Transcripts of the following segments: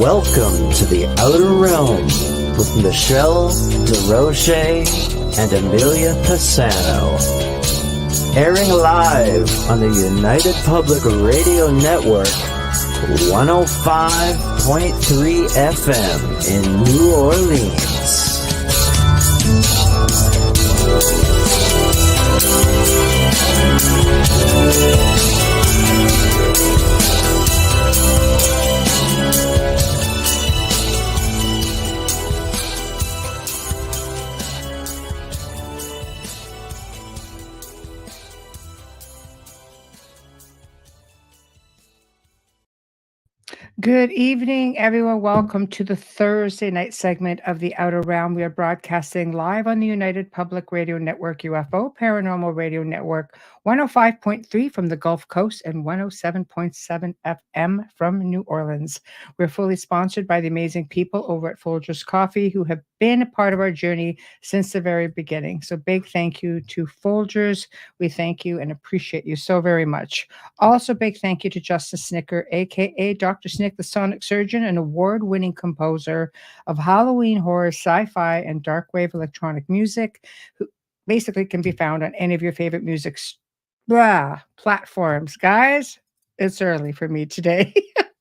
Welcome to the Outer Realm with Michelle Desrochers and Amelia Pisano. Airing live on the United Public Radio Network, 105.3 FM in New Orleans. Good evening, everyone. Welcome to the Thursday night segment of The Outer Realm. We are broadcasting live on the United Public Radio Network, UFO Paranormal Radio Network, 105.3 from the Gulf Coast and 107.7 FM from New Orleans. We're fully sponsored by the amazing people over at Folgers Coffee who have been a part of our journey since the very beginning. So big thank you to Folgers. We thank you and appreciate you so very much. Also, big thank you to Justin Snicker, aka Dr. Snick, the Sonic Surgeon, an award-winning composer of Halloween horror, sci-fi, and dark wave electronic music, who basically can be found on any of your favorite music platforms. Guys, it's early for me today.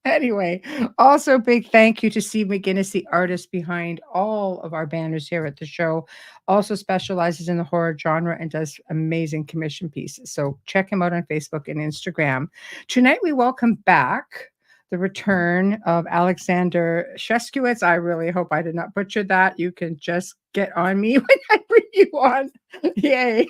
Anyway, also big thank you to Steve McGinnis, the artist behind all of our banners here at the show. Also specializes in the horror genre and does amazing commission pieces. So check him out on Facebook and Instagram. Tonight we welcome back the return of Aleksander Czeszkiewicz. I really hope I did not butcher that. You can just get on me when I bring you on. Yay.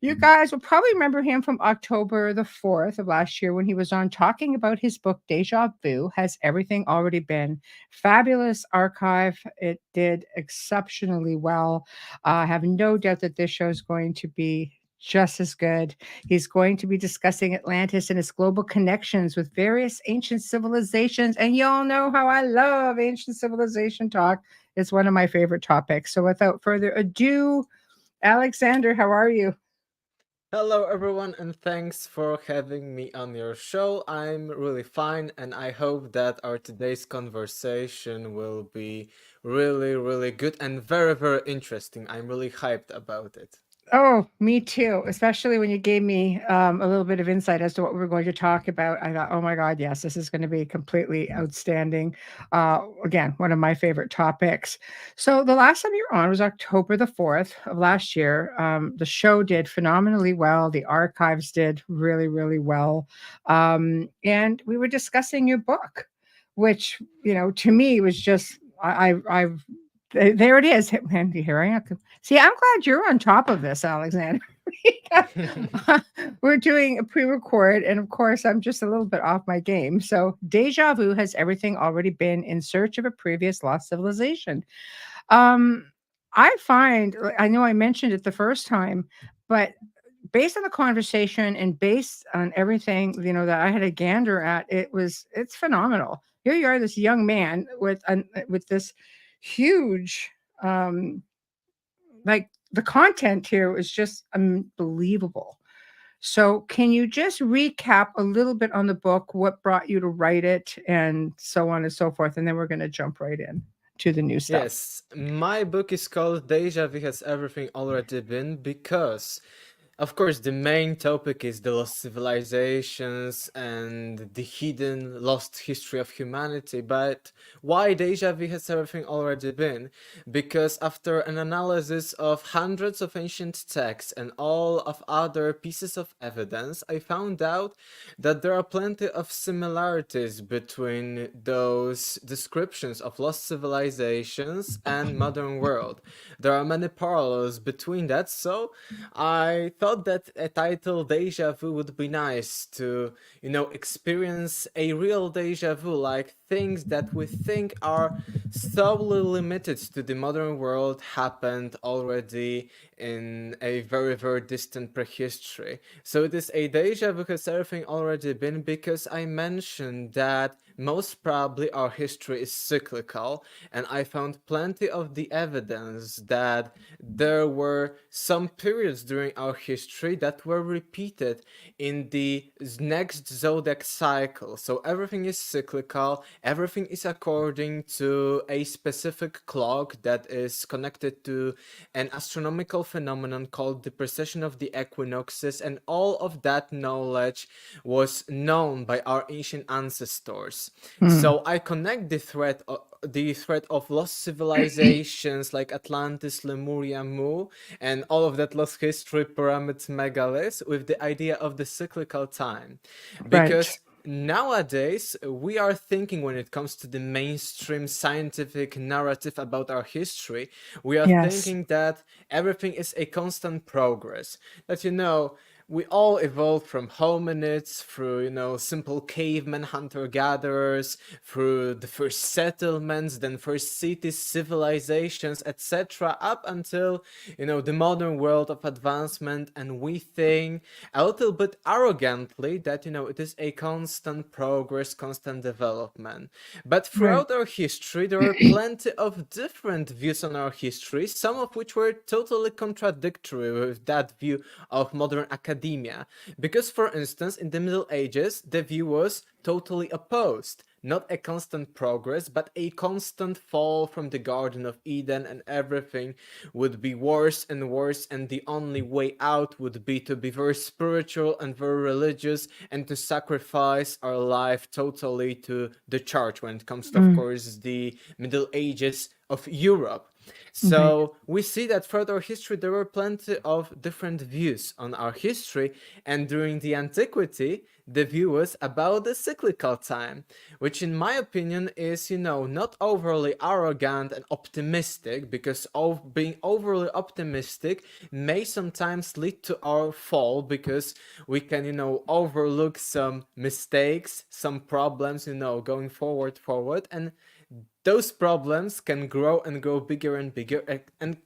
You guys will probably remember him from October the 4th of last year when he was on talking about his book, Deja Vu, Has Everything Already Been? Fabulous archive. It did exceptionally well. I have no doubt that this show is going to be just as good. He's going to be discussing Atlantis and its global connections with various ancient civilizations. And y'all know how I love ancient civilization talk. It's one of my favorite topics. So without further ado, Aleksander, how are you? Hello everyone, and thanks for having me on your show. I'm really fine, and I hope that our today's conversation will be really good and very interesting. I'm really hyped about it. Oh, me too. Especially when you gave me a little bit of insight as to what we were going to talk about. I thought, oh my God, yes, this is going to be completely outstanding. Again, one of my favorite topics. So the last time you were on was October the 4th of last year. The show did phenomenally well. The archives did really well. And we were discussing your book, which, to me was just, I've there it is. And here I am. See, I'm glad you're on top of this, Aleksander. We're doing a pre-record, and of course, I'm just a little bit off my game. So, Deja Vu Has Everything Already Been in Search of a Previous Lost Civilization. I find, I know I mentioned it the first time, but based on the conversation and based on everything, that I had a gander at, it's phenomenal. Here you are, this young man with this huge, like the content here is just unbelievable. So can you just recap a little bit on the book, what brought you to write it, and so on and so forth, and then we're going to jump right in to the new stuff. Yes, my book is called Deja Vu Has Everything Already Been because, of course, the main topic is the lost civilizations and the hidden lost history of humanity. But why Deja Vu Has Everything Already Been? Because after an analysis of hundreds of ancient texts and all of other pieces of evidence, I found out that there are plenty of similarities between those descriptions of lost civilizations and modern world. There are many parallels between that, so I thought that a title Deja Vu would be nice to, experience a real deja vu, like things that we think are solely limited to the modern world happened already in a very distant prehistory. So it is a deja vu has everything already been because I mentioned that most probably our history is cyclical, and I found plenty of the evidence that there were some periods during our history history that were repeated in the next zodiac cycle. So everything is cyclical, everything is according to a specific clock that is connected to an astronomical phenomenon called the precession of the equinoxes, and all of that knowledge was known by our ancient ancestors. Mm. So I connect the threat of lost civilizations like Atlantis, Lemuria, Mu, and all of that lost history, pyramids, megaliths, with the idea of the cyclical time. Right. Because nowadays, we are thinking when it comes to the mainstream scientific narrative about our history, we are Yes. thinking that everything is a constant progress. That, we all evolved from hominids through, simple cavemen, hunter-gatherers, through the first settlements, then first cities, civilizations, etc., up until, the modern world of advancement, and we think a little bit arrogantly that, it is a constant progress, constant development. But Right. throughout our history, there are plenty of different views on our history, some of which were totally contradictory with that view of modern academia. Because, for instance, in the Middle Ages, the view was totally opposed. Not a constant progress, but a constant fall from the Garden of Eden, and everything would be worse and worse, and the only way out would be to be very spiritual and very religious and to sacrifice our life totally to the church when it comes to, of Mm. course, the Middle Ages of Europe. Right. So we see that throughout our history there were plenty of different views on our history, and during the antiquity the view was about the cyclical time, which in my opinion is, not overly arrogant and optimistic, because being overly optimistic may sometimes lead to our fall, because we can, overlook some mistakes, some problems, going forward, and those problems can grow and grow bigger and bigger, and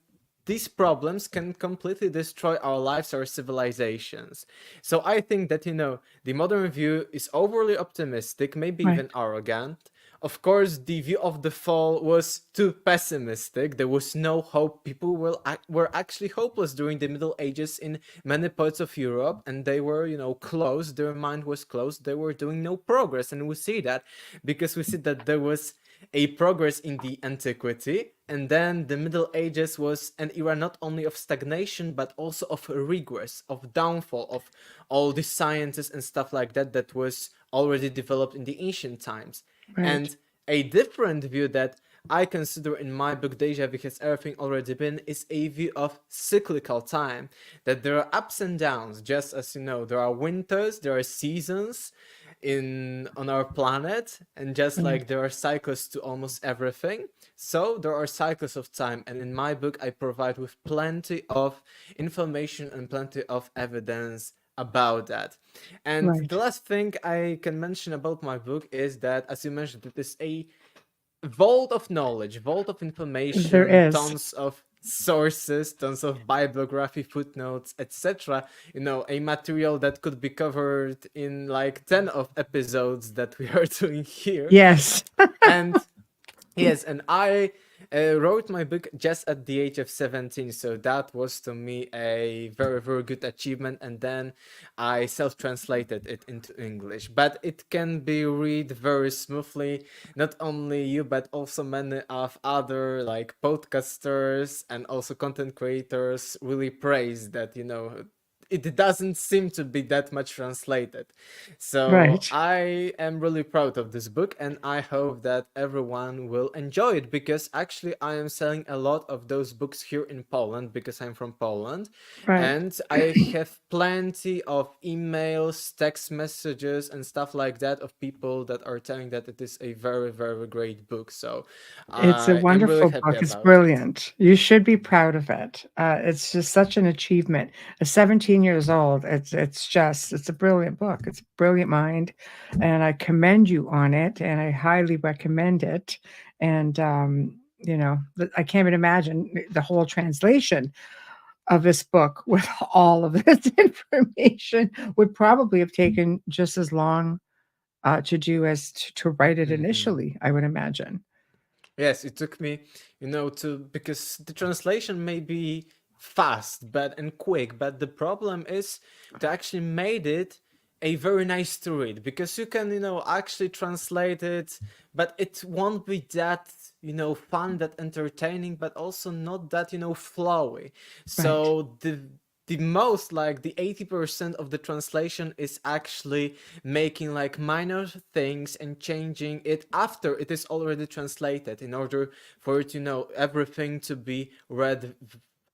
these problems can completely destroy our lives, our civilizations. So I think that, the modern view is overly optimistic, maybe even Right. arrogant. Of course, the view of the fall was too pessimistic. There was no hope. People were actually hopeless during the Middle Ages in many parts of Europe, and they were, closed. Their mind was closed. They were doing no progress, and we see that because we see that there was a progress in the antiquity, and then the Middle Ages was an era not only of stagnation but also of regress, of downfall of all the sciences and stuff like that that was already developed in the ancient times. Right. And a different view that I consider in my book Deja Vu Has Everything Already Been is a view of cyclical time, that there are ups and downs, just as there are winters, there are seasons on our planet, and just Right. like there are cycles to almost everything, so there are cycles of time, and in my book I provide with plenty of information and plenty of evidence about that. And the Right. last thing I can mention about my book is that, as you mentioned, it is a vault of knowledge, vault of There information, is. tons of sources, tons of bibliography, footnotes, etc. A material that could be covered in like 10 of episodes that we are doing here. Yes. And yes, and I wrote my book just at the age of 17, so that was to me a very, very good achievement. And then I self-translated it into English, but it can be read very smoothly. Not only you, but also many of other like podcasters and also content creators really praise that, it doesn't seem to be that much translated. So Right. I am really proud of this book, and I hope that everyone will enjoy it, because actually I am selling a lot of those books here in Poland because I'm from Poland, Right. and I have plenty of emails, text messages, and stuff like that of people that are telling that it is a very, very great book. So It's a I am really wonderful happy book. It's about it. brilliant. You should be proud of it. It's just such an achievement. At 17 years old, it's a brilliant book. It's a brilliant mind, and I commend you on it, and I highly recommend it. And I can't even imagine the whole translation of this book with all of this information would probably have taken just as long to do as to write it Mhm. initially, I would imagine. Yes, it took me, because the translation may be fast but and quick, but the problem is to actually made it a very nice to read, because you can actually translate it, but it won't be that fun, that entertaining, but also not that flowy. Right. So the most, like the 80% of the translation is actually making like minor things and changing it after it is already translated, in order for it everything to be read,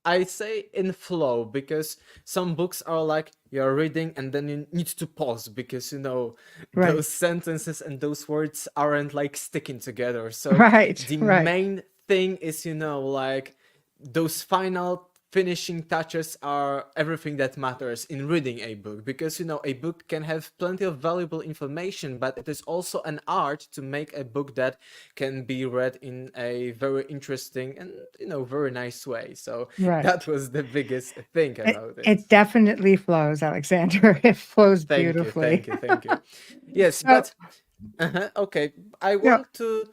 I say, in flow, because some books are like you're reading and then you need to pause because Right. those sentences and those words aren't like sticking together. So Right. the Right. main thing is like those final finishing touches are everything that matters in reading a book, because a book can have plenty of valuable information, but it is also an art to make a book that can be read in a very interesting and very nice way. So that Right. was the biggest thing It, about it. it definitely flows, Alexander. It flows Thank you, beautifully. thank you, thank you. Yes, So, but okay, I no, want to,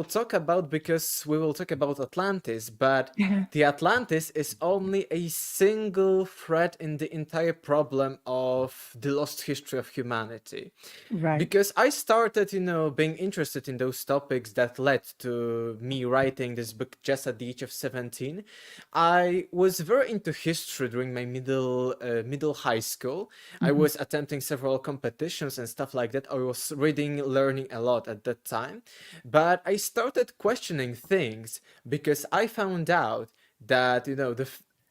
talk about, because we will talk about Atlantis, but yeah, the Atlantis is only a single thread in the entire problem of the lost history of humanity. right. Because I started, being interested in those topics that led to me writing this book just at the age of 17. I was very into history during my middle high school. I Mhm. was attempting several competitions and stuff like that. I was reading, learning a lot at that time. But I started questioning things because I found out that,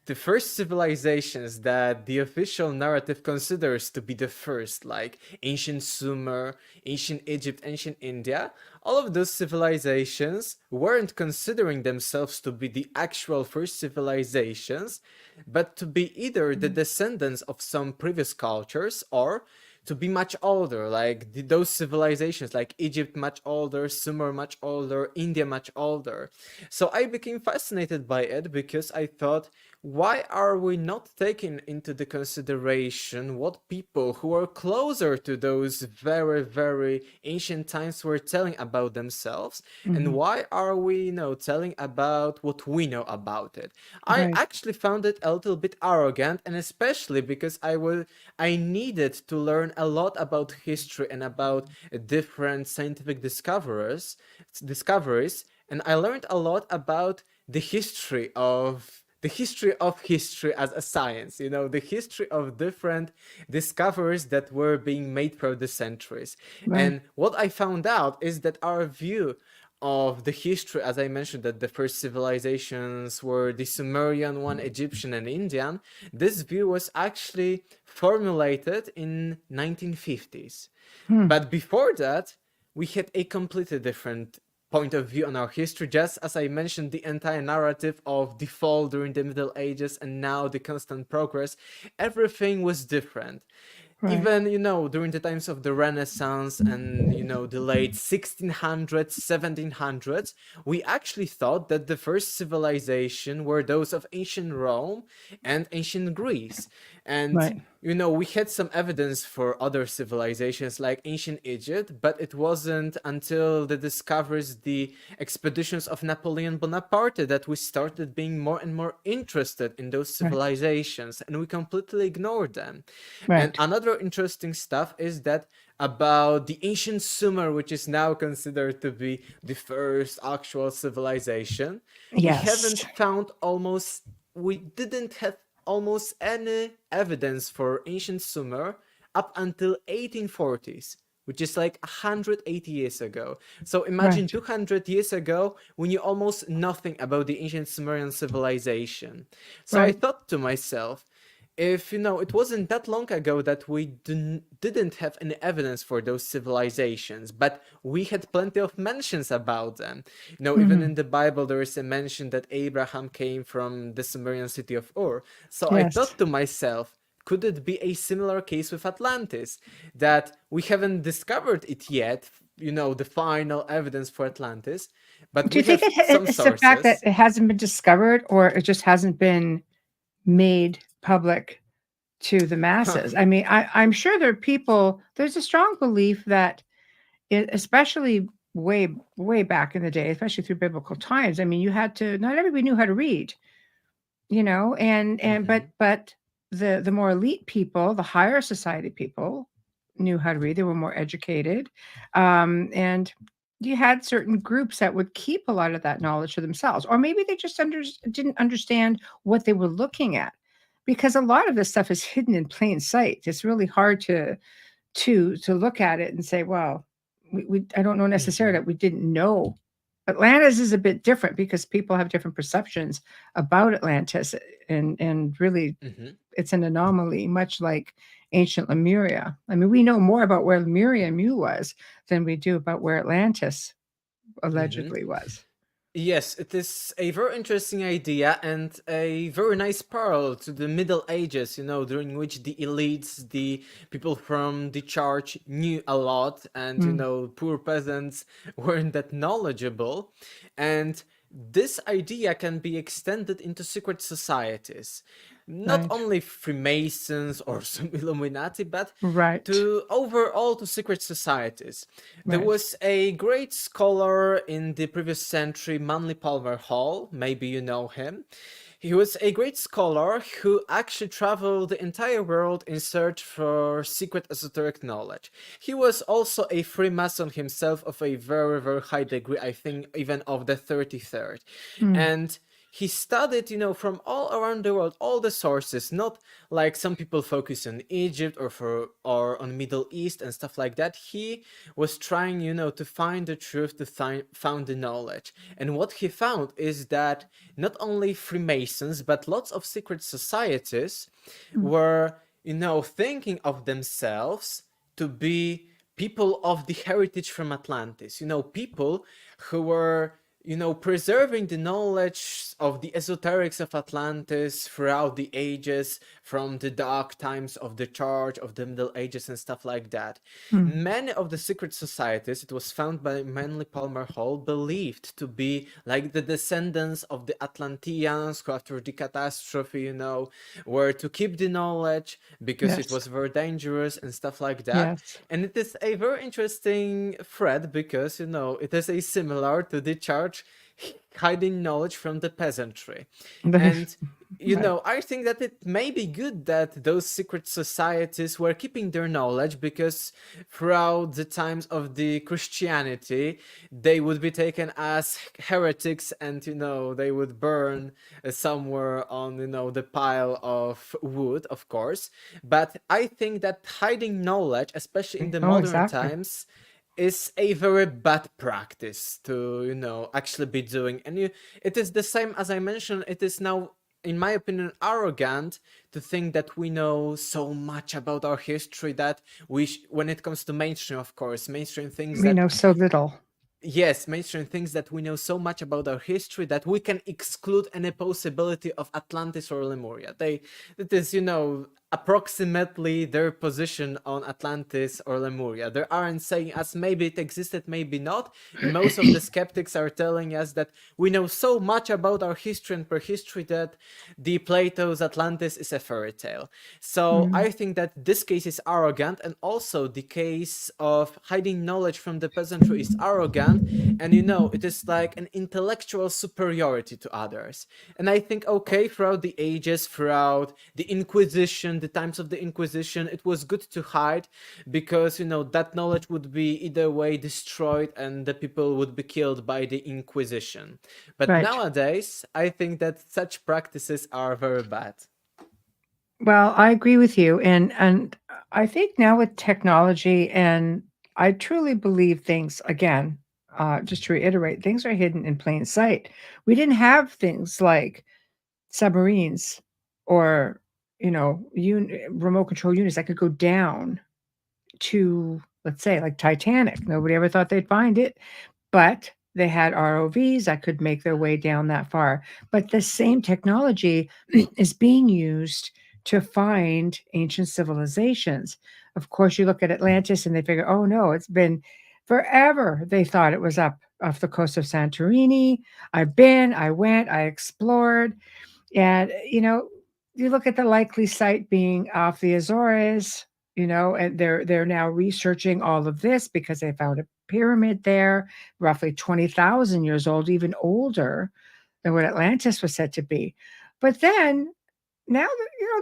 the first civilizations that the official narrative considers to be the first, like ancient Sumer, ancient Egypt, ancient India, all of those civilizations weren't considering themselves to be the actual first civilizations, but to be either the descendants of some previous cultures, or to be much older, like those civilizations, like Egypt much older, Sumer much older, India much older. So I became fascinated by it because I thought, why are we not taking into the consideration what people who are closer to those very, very ancient times were telling about themselves, and Mhm. why are we, telling about what we know about it? I Right. actually found it a little bit arrogant, and especially because I needed to learn a lot about history and about different scientific discoveries, and I learned a lot about the history of history as a science, the history of different discoveries that were being made through the centuries. Right. And what I found out is that our view of the history, as I mentioned, that the first civilizations were the Sumerian one, Egyptian and Indian, this view was actually formulated in 1950s. Hmm. But before that, we had a completely different point of view on our history. Just as I mentioned, the entire narrative of the fall during the Middle Ages and now the constant progress, everything was different. Right. Even, during the times of the Renaissance and, the late 1600s, 1700s, we actually thought that the first civilization were those of ancient Rome and ancient Greece. And, Right. we had some evidence for other civilizations like ancient Egypt, but it wasn't until the discoveries, the expeditions of Napoleon Bonaparte, that we started being more and more interested in those Right. civilizations, and we completely ignored them. And Right. another interesting stuff is that about the ancient Sumer, which is now considered to be the first actual civilization, Yes. we didn't have almost any evidence for ancient Sumer up until 1840s, which is like 180 years ago. So imagine Right. 200 years ago, we knew almost nothing about the ancient Sumerian civilization. So I Right. thought to myself, if it wasn't that long ago that we didn't have any evidence for those civilizations, but we had plenty of mentions about them. Even Mhm. in the Bible, there is a mention that Abraham came from the Sumerian city of Ur. So I Yes. thought to myself, could it be a similar case with Atlantis? That we haven't discovered it yet, the final evidence for Atlantis, but Do you we think have some it's the fact that sources. it hasn't been discovered, or it just hasn't been made public to the masses? I mean, I'm sure there are people, there's a strong belief that especially way back in the day, especially through biblical times, I mean, you had to, not everybody knew how to read. But the more elite people, the higher society people, knew how to read. They were more educated, and you had certain groups that would keep a lot of that knowledge for themselves, or maybe they just didn't understand what they were looking at, because a lot of this stuff is hidden in plain sight. It's really hard to look at it and say, well, we I don't know necessarily Mm-hmm. that we didn't know. Atlantis is a bit different because people have different perceptions about Atlantis, and really Mm-hmm. it's an anomaly, much like ancient Lemuria. I mean, we know more about where Lemuria Mu was than we do about where Atlantis Mm-hmm. allegedly was. Yes, it is a very interesting idea and a very nice parallel to the Middle Ages, during which the elites, the people from the church knew a lot, and, Mm, poor peasants weren't that knowledgeable. And this idea can be extended into secret societies. Not right, only Freemasons or some Illuminati, but right, to overall to secret societies. There right. was a great scholar in the previous century, Manly Palmer Hall, maybe you know him. He was a great scholar who actually traveled the entire world in search for secret esoteric knowledge. He was also a Freemason himself of a very, very high degree, I think even of the 33rd. Mm, And he studied, from all around the world, all the sources, not like some people focus on Egypt or on Middle East and stuff like that. He was trying, to find the truth, to found the knowledge. And what he found is that not only Freemasons, but lots of secret societies mm, were, thinking of themselves to be people of the heritage from Atlantis, people who were preserving the knowledge of the esoterics of Atlantis throughout the ages, from the dark times of the church, of the Middle Ages, and stuff like that. mm. Many of the secret societies, it was found by Manly Palmer Hall, believed to be like the descendants of the Atlanteans who, after the catastrophe, were to keep the knowledge because it Yes, was very dangerous and stuff like that. yes. And it is a very interesting thread because, it is a similar to the church hiding knowledge from the peasantry. And, Right. I think that it may be good that those secret societies were keeping their knowledge, because throughout the times of the Christianity, they would be taken as heretics, and, they would burn somewhere on, the pile of wood, of course. But I think that hiding knowledge, especially in the Oh, modern exactly. times, is a very bad practice to, actually be doing. And it is the same as I mentioned, it is now, in my opinion, arrogant to think that we know so much about our history that when it comes to mainstream, of course, mainstream things We that know so little. Yes, mainstream thinks that we know so much about our history that we can exclude any possibility of Atlantis or Lemuria. It is, approximately their position on Atlantis or Lemuria. They aren't saying us maybe it existed, maybe not. And most of the skeptics are telling us that we know so much about our history and prehistory that the Plato's Atlantis is a fairy tale. So Mm, I think that this case is arrogant, and also the case of hiding knowledge from the peasantry is arrogant, and it is like an intellectual superiority to others. And I think, okay, throughout the ages, throughout the Inquisition, the times of the Inquisition, it was good to hide, because that knowledge would be either way destroyed and the people would be killed by the Inquisition. But right. nowadays, I think that such practices are very bad. Well, I agree with you, and I think now with technology, and I truly believe things again, just to reiterate, things are hidden in plain sight. We didn't have things like submarines or, remote control units that could go down to, let's say, like Titanic. Nobody ever thought they'd find it, but they had ROVs that could make their way down that far. But the same technology is being used to find ancient civilizations. Of course, you look at Atlantis and they figure, oh no, it's been forever. They thought it was up off the coast of Santorini. I went, I explored. And, you look at the likely site being off the Azores, and they're now researching all of this because they found a pyramid there, roughly 20,000 years old, even older than what Atlantis was said to be. But then now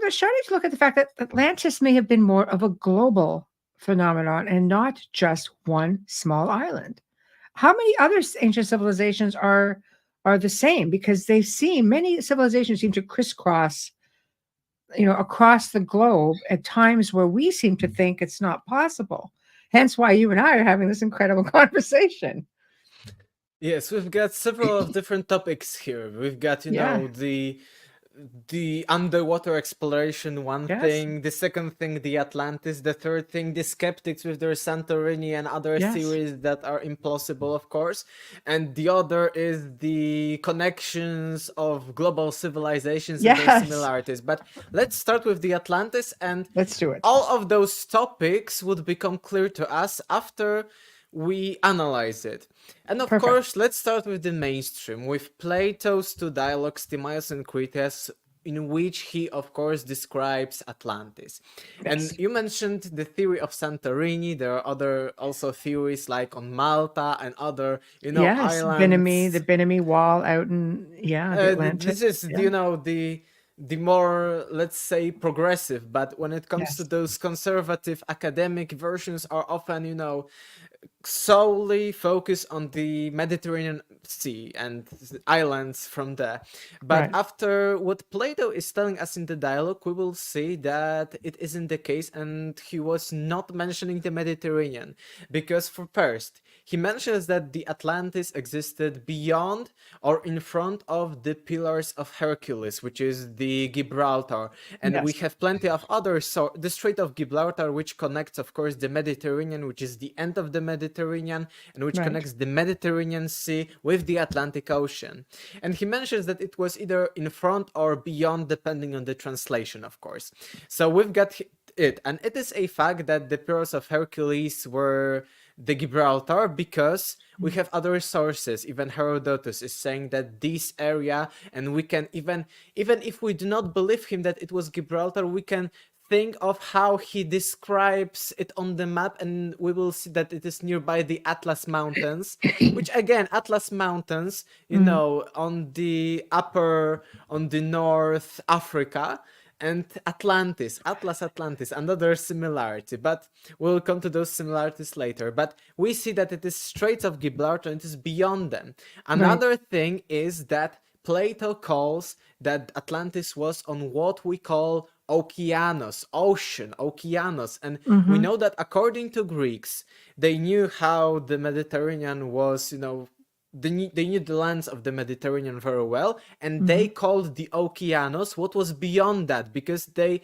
they're starting to look at the fact that Atlantis may have been more of a global phenomenon and not just one small island. How many other ancient civilizations are the same? Because many civilizations seem to crisscross, across the globe at times where we seem to think it's not possible. Hence why you and I are having this incredible conversation. Yes, we've got several of different topics here. We've got, Yeah. the underwater exploration, one Yes. thing, the second thing, the Atlantis, the third thing, the skeptics with their Santorini and other Yes. theories that are implausible, of course. And the other is the connections of global civilizations and their Yes. similarities. But let's start with the Atlantis, and Let's do it. all of those topics would become clear to us after we analyze it. And of Perfect. course, let's start with the mainstream, with Plato's two dialogues, Timaeus and Critias, in which he, of course, describes Atlantis. And Yes. you mentioned the theory of Santorini. There are other also theories like on Malta and other, Yes. islands. The Bimini Wall out in the Atlantic. This is, Yeah. the more, let's say, progressive, but when it comes to Yes. those conservative academic versions are often, solely focus on the Mediterranean Sea and islands from there. But Right. after what Plato is telling us in the dialogue, we will see that it isn't the case, and he was not mentioning the Mediterranean. Because for first, he mentions that the Atlantis existed beyond or in front of the Pillars of Hercules, which is the Gibraltar. And we Yes. have plenty of other, the Strait of Gibraltar, which connects, of course, the Mediterranean, which is the end of the Mediterranean, and which Right. connects the Mediterranean Sea with the Atlantic Ocean. And he mentions that it was either in front or beyond, depending on the translation, of course. So we've got it, and it is a fact that the Pillars of Hercules were the Gibraltar, because we have other sources. Even Herodotus is saying that this area, and we can even if we do not believe him that it was Gibraltar, we can think of how he describes it on the map, and we will see that it is nearby the Atlas Mountains, which again, Atlas Mountains, on the North Africa, and Atlantis, another similarity, but we'll come to those similarities later. But we see that it is Straits of Gibraltar and it is beyond them. Another thing is that Plato calls that Atlantis was on what we call Okeanos, and we know that according to Greeks, they knew how the Mediterranean was, they knew the lands of the Mediterranean very well, and they called the Okeanos what was beyond that, because they,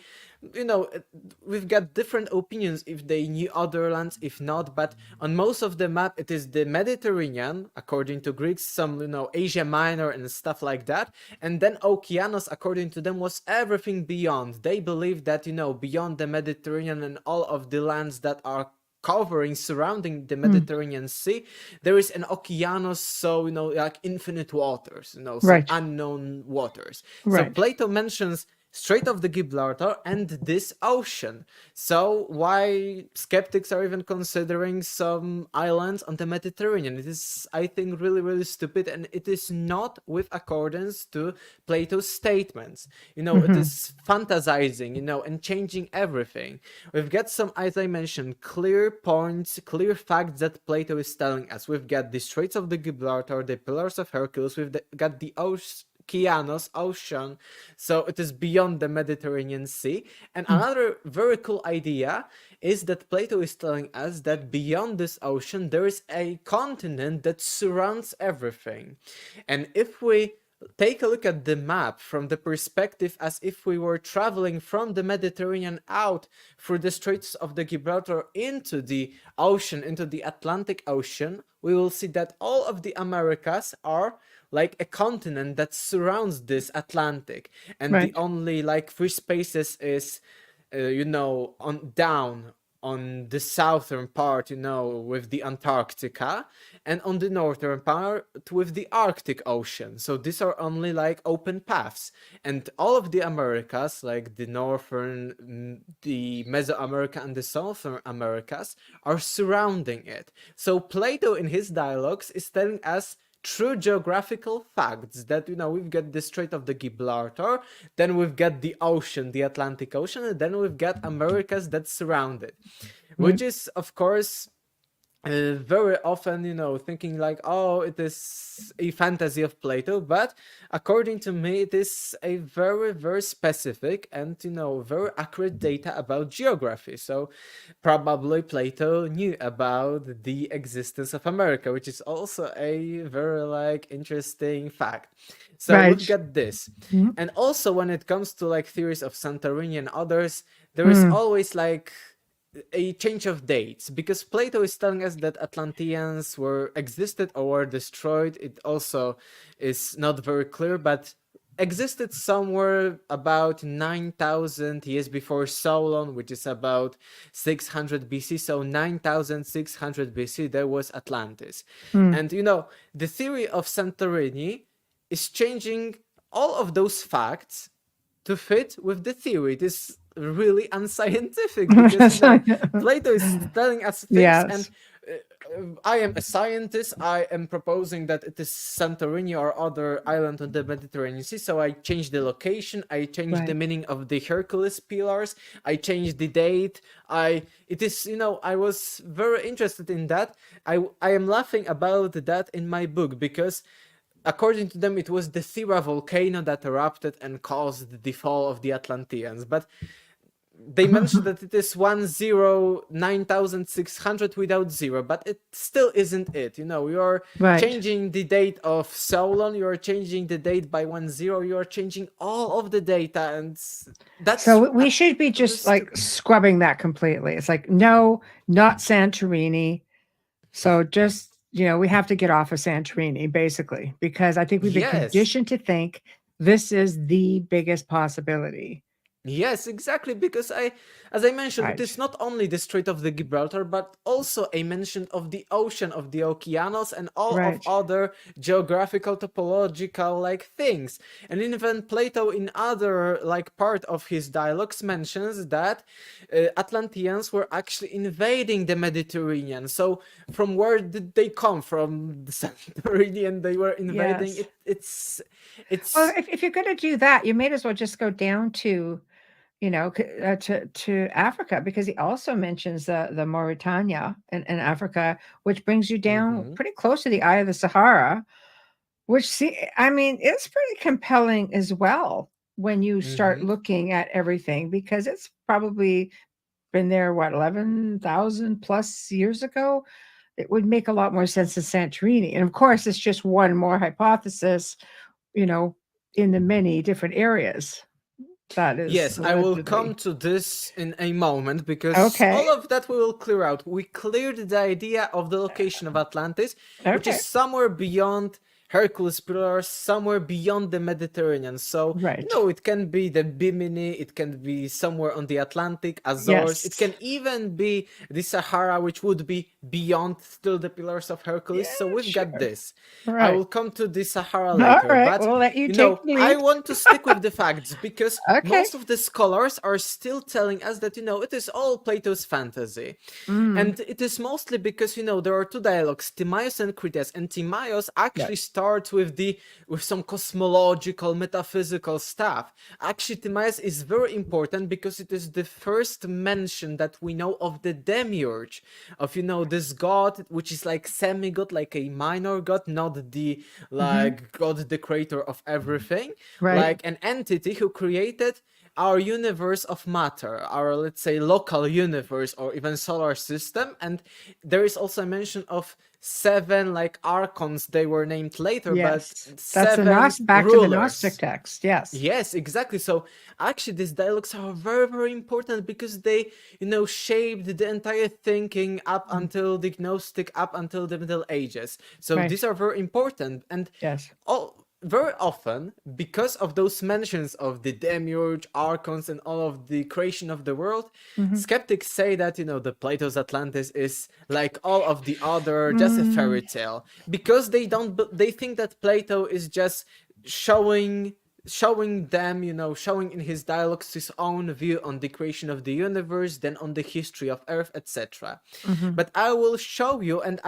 we've got different opinions if they knew other lands, if not, but on most of the map, it is the Mediterranean, according to Greeks, some, Asia Minor and stuff like that, and then Okeanos, according to them, was everything beyond. They believed that, beyond the Mediterranean and all of the lands that are surrounding the Mediterranean Sea, there is an Okeanos, so, like infinite waters, some Right. unknown waters. So Right. Plato mentions Strait of the Gibraltar and this ocean. So why skeptics are even considering some islands on the Mediterranean? It is, I think, really, really stupid, and it is not with accordance to Plato's statements. It is fantasizing, and changing everything. We've got some, as I mentioned, clear points, clear facts that Plato is telling us. We've got the Straits of the Gibraltar, the Pillars of Hercules, got the Okeanos, ocean, so it is beyond the Mediterranean Sea. And another very cool idea is that Plato is telling us that beyond this ocean there is a continent that surrounds everything. And if we take a look at the map from the perspective as if we were traveling from the Mediterranean out through the Straits of the Gibraltar into the ocean, into the Atlantic Ocean, we will see that all of the Americas are like a continent that surrounds this Atlantic, and the only like free spaces is on down on the southern part, with the Antarctica, and on the northern part with the Arctic Ocean. So these are only like open paths, and all of the Americas, like the northern, the Mesoamerica and the Southern Americas, are surrounding it. So Plato in his dialogues is telling us true geographical facts that, we've got the Strait of the Gibraltar, then we've got the ocean, the Atlantic Ocean, and then we've got Americas that surround it, which is, of course, very often, thinking like, oh, it is a fantasy of Plato, but according to me, it is a very, very specific and, very accurate data about geography. So probably Plato knew about the existence of America, which is also a very, like, interesting fact. So Right. we've got this. Mhm. And also when it comes to, like, theories of Santorini and others, there is always, like, a change of dates, because Plato is telling us that Atlanteans were existed or were destroyed. It also is not very clear, but existed somewhere about 9,000 years before Solon, which is about 600 BC. So 9,600 BC, there was Atlantis. And, the theory of Santorini is changing all of those facts to fit with the theory. It is really unscientific because Plato is telling us things, Yes. and I am a scientist. I am proposing that it is Santorini or other island on the Mediterranean Sea. So I change the location. I change the Right. meaning of the Hercules pillars. I change the date. I was very interested in that. I am laughing about that in my book because, according to them, it was the Thera volcano that erupted and caused the fall of the Atlanteans. But they mentioned that it is 9,600 without zero, but it still isn't it. You're Right. changing the date of Solon, you're changing the date by 10, you're changing all of the data, and that's So we should be just like scrubbing that completely. It's like, no, not Santorini. So just, we have to get off of Santorini, basically, because I think we've been Yes. conditioned to think this is the biggest possibility. Yes, exactly, because as I mentioned, Right. it is not only the Strait of the Gibraltar, but also a mention of the ocean, of the Okeanos, and all Right. of other geographical, topological, like, things. And even Plato, in other, like, part of his dialogues, mentions that Atlanteans were actually invading the Mediterranean. So from where did they come? From the Santorini, and they were invading Yes. it. It's Well, if you're going to do that, you may as well just go down to, to Africa, because he also mentions the Mauritania in Africa, which brings you down pretty close to the Eye of the Sahara, which it's pretty compelling as well when you start looking at everything, because it's probably been there, 11,000 plus years ago. It would make a lot more sense than Santorini. And of course, it's just one more hypothesis, in the many different areas. That is Yes, I will allegedly. come to this in a moment, because Okay. all of that we will clear out. We cleared the idea of the location of Atlantis, which Okay. is somewhere beyond Hercules pillars, somewhere beyond the Mediterranean. So, Right. it can be the Bimini, it can be somewhere on the Atlantic, Azores, it Yes. can even be the Sahara, which would be beyond still the pillars of Hercules. So we've got sure. this. I Right. will come to the Sahara All later, right, but we'll let you take the I lead. want to stick with the facts, because Okay. most of the scholars are still telling us that, it is all Plato's fantasy. And it is mostly because, there are two dialogues, Timaeus and Critias, and Timaeus actually starts with some cosmological, metaphysical stuff. Actually, Timaeus is very important because it is the first mention that we know of the demiurge, of, this god, which is like semi-god, like a minor god, not the, like, god, the creator of everything, Right. like an entity who created our universe of matter, our, let's say, local universe or even solar system. And there is also a mention of 7, like, archons. They were named later, Yes. but That's 7 back to the rulers. Gnostic text. Yes. Yes, exactly. So actually these dialogues are very, very important because they, shaped the entire thinking up until the Gnostic, up until the Middle Ages. So Right. these are very important. And Yes. very often, because of those mentions of the demiurge, archons, and all of the creation of the world, skeptics say that, the Plato's Atlantis is like all of the other, just a fairy tale. Because they think that Plato is just showing showing them, showing in his dialogues his own view on the creation of the universe, then on the history of Earth, etc. Mhm. But I will show you, and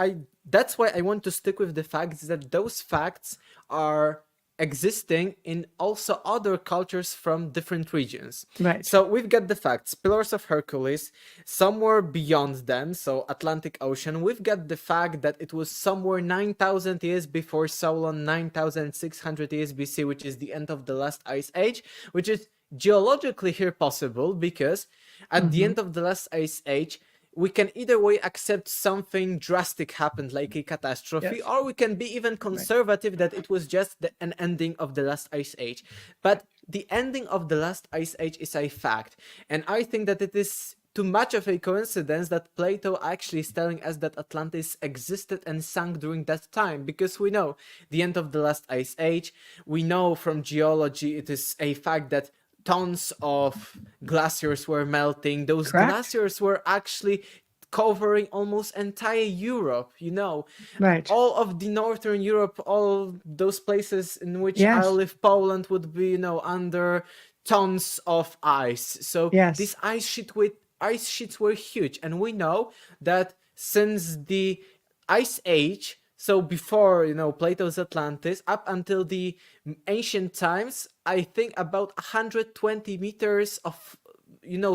that's why I want to stick with the facts, that those facts are existing in also other cultures from different regions. Right. So we've got the facts: Pillars of Hercules, somewhere beyond them, so Atlantic Ocean. We've got the fact that it was somewhere 9,000 years before Solon, 9,600 years BC, which is the end of the last ice age, which is geologically here possible because at the Mhm. end of the last ice age, we can either way accept something drastic happened, like a catastrophe, Yes. or we can be even conservative that it was just an ending of the last ice age. But the ending of the last ice age is a fact, and I think that it is too much of a coincidence that Plato actually is telling us that Atlantis existed and sank during that time, because we know the end of the last ice age. We know from geology, it is a fact that tons of glaciers were melting. Those Correct. glaciers were actually covering almost entire Europe, Right. all of the northern Europe, all those places in which I Yes. live, Poland, would be, under tons of ice. So Yes. these ice sheets were huge, and we know that since the ice age, so before, Plato's Atlantis, up until the ancient times, I think about 120 meters of,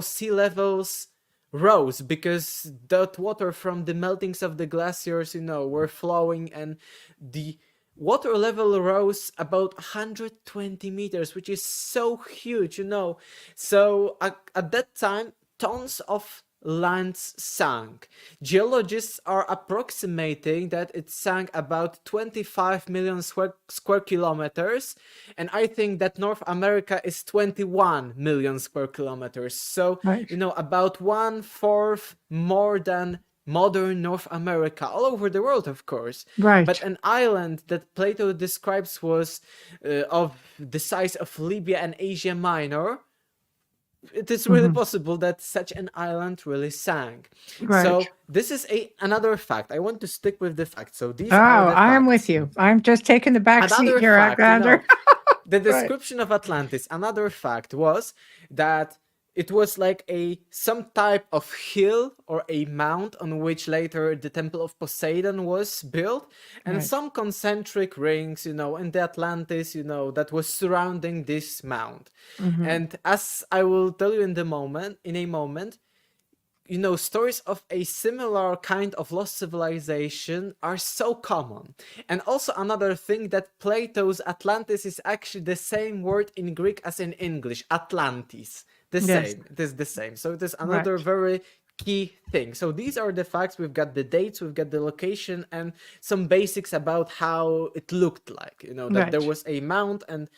sea levels rose, because that water from the meltings of the glaciers, were flowing, and the water level rose about 120 meters, which is so huge, So at that time, tons of lands sank. Geologists are approximating that it sank about 25 million square kilometers, and I think that North America is 21 million square kilometers. So, Right. about 1/4 more than modern North America, all over the world, of course. Right. But an island that Plato describes was of the size of Libya and Asia Minor. It is really Mhm. possible that such an island really sank. Right. So this is another fact. I want to stick with the facts. So these Oh, are the I am with facts. you. I'm just taking the back seat Another here, fact, Alexander. the Right. description of Atlantis, another fact was that it was like some type of hill or a mount on which later the Temple of Poseidon was built, and Right. some concentric rings, in the Atlantis, that was surrounding this mount. Mhm. And as I will tell you in a moment, stories of a similar kind of lost civilization are so common. And also another thing, that Plato's Atlantis is actually the same word in Greek as in English, Atlantis. The Yes. same. It is the same. So it is another Right. very key thing. So these are the facts. We've got the dates, we've got the location, and some basics about how it looked like. That there Right. was a mount and,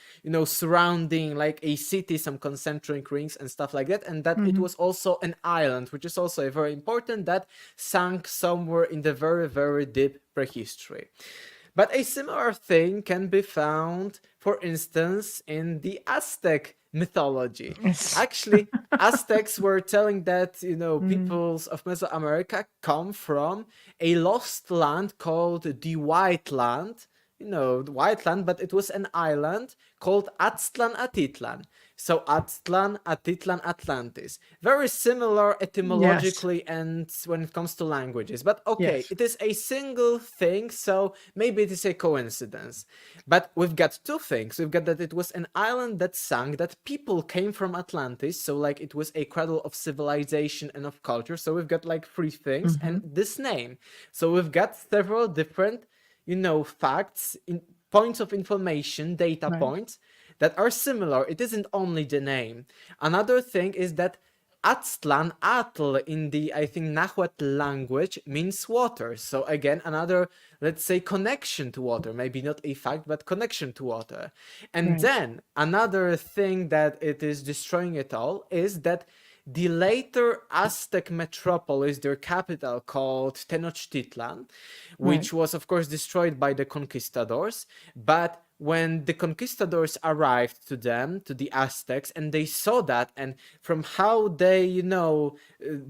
surrounding like a city, some concentric rings and stuff like that. And that it Mhm. was also an island, which is also very important, that sank somewhere in the very, very deep prehistory. But a similar thing can be found, for instance, in the Aztec mythology. Yes. Actually, Aztecs were telling that, Mhm. peoples of Mesoamerica come from a lost land called the White Land. The White Land, but it was an island called Aztlan Atitlan. So Aztlan, Atitlan, Atlantis. Very similar etymologically and when it comes to languages. But okay, Yes. it is a single thing, so maybe it is a coincidence. But we've got two things. We've got that it was an island that sank, that people came from Atlantis, so like it was a cradle of civilization and of culture. So we've got like three things, and this name. So we've got several different, facts, points of information, data Right. points that are similar. It isn't only the name. Another thing is that Aztlan, Atl in the, I think, Nahuatl language means water. So again, another, let's say, connection to water. Maybe not a fact, but connection to water. And Right. then another thing that it is destroying it all is that the later Aztec metropolis, their capital, called Tenochtitlan, which was, of course, destroyed by the conquistadors. But when the conquistadors arrived to them, to the Aztecs, and they saw that, and from how they,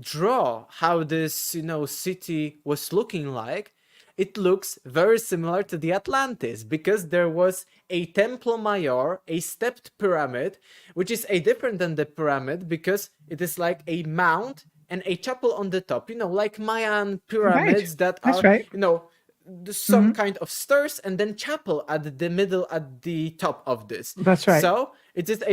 draw how this, city was looking like, it looks very similar to the Atlantis because there was a Templo Mayor, a stepped pyramid, which is a different than the pyramid because it is like a mound and a chapel on the top, like Mayan pyramids that That's are, right. some kind of stairs and then chapel at the middle, at the top of this. That's right. So it is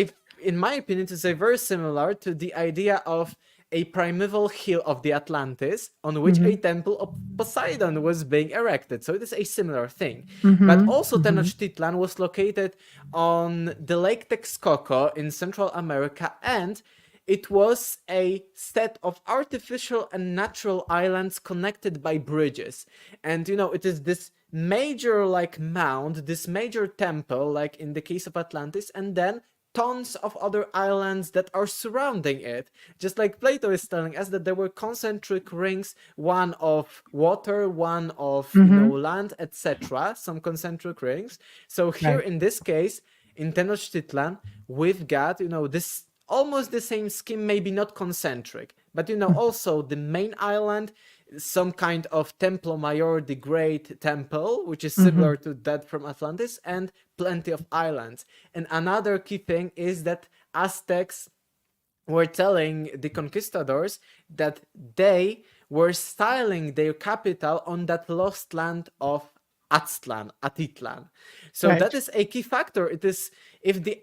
in my opinion, it is a very similar to the idea of a primeval hill of the Atlantis on which a temple of Poseidon was being erected. So it is a similar thing. But also Tenochtitlan was located on the Lake Texcoco in Central America, and it was a set of artificial and natural islands connected by bridges. And it is this major mound, this major temple, like in the case of Atlantis, and then tons of other islands that are surrounding it. Just like Plato is telling us that there were concentric rings, one of water, one of land, etc. Some concentric rings. So here in this case, in Tenochtitlan, we've got, this almost the same scheme, maybe not concentric, but also the main island, some kind of Templo Mayor, the Great Temple, which is similar to that from Atlantis, and plenty of islands. And another key thing is that Aztecs were telling the conquistadors that they were styling their capital on that lost land of Atitlan. So that is a key factor. It is, if the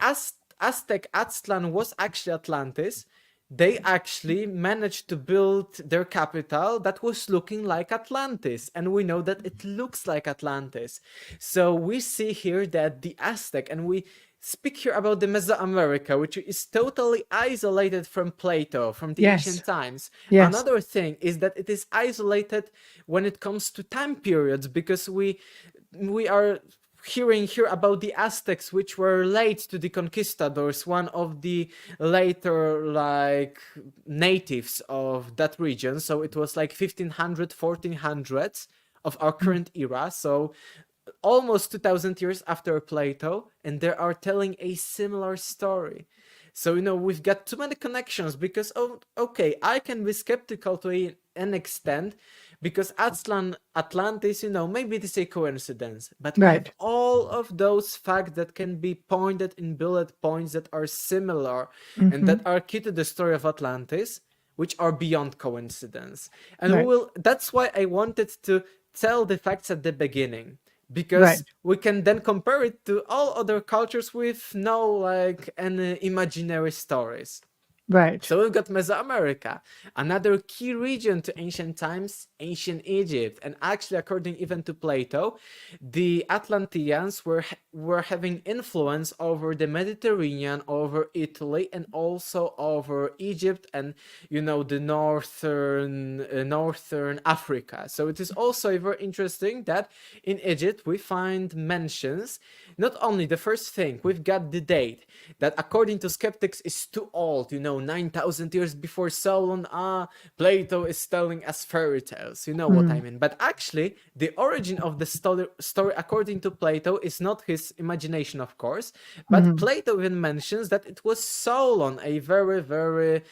Aztec Aztlan was actually Atlantis, they actually managed to build their capital that was looking like Atlantis, and we know that it looks like Atlantis. So we see here that the Aztec, and we speak here about the Mesoamerica, which is totally isolated from Plato, from the ancient times. Another thing is that it is isolated when it comes to time periods, because we are hearing here about the Aztecs, which were late to the conquistadors, one of the later natives of that region. So it was 1500, 1400s of our current era. So almost 2000 years after Plato, and they are telling a similar story. So, we've got too many connections because, I can be skeptical to an extent, because Atlantis, maybe it is a coincidence, but we have all of those facts that can be pointed in bullet points that are similar and that are key to the story of Atlantis, which are beyond coincidence. And that's why I wanted to tell the facts at the beginning, because we can then compare it to all other cultures with no any imaginary stories. So we've got Mesoamerica, another key region to ancient times, ancient Egypt. And actually, according even to Plato, the Atlanteans were having influence over the Mediterranean, over Italy, and also over Egypt and, the northern Africa. So it is also very interesting that in Egypt we find mentions, not only the first thing, we've got the date that according to skeptics is too old, 9,000 years before Solon. Plato is telling us fairy tales, what I mean. But actually, the origin of the story according to Plato is not his imagination, of course, but Plato even mentions that it was Solon, a very, very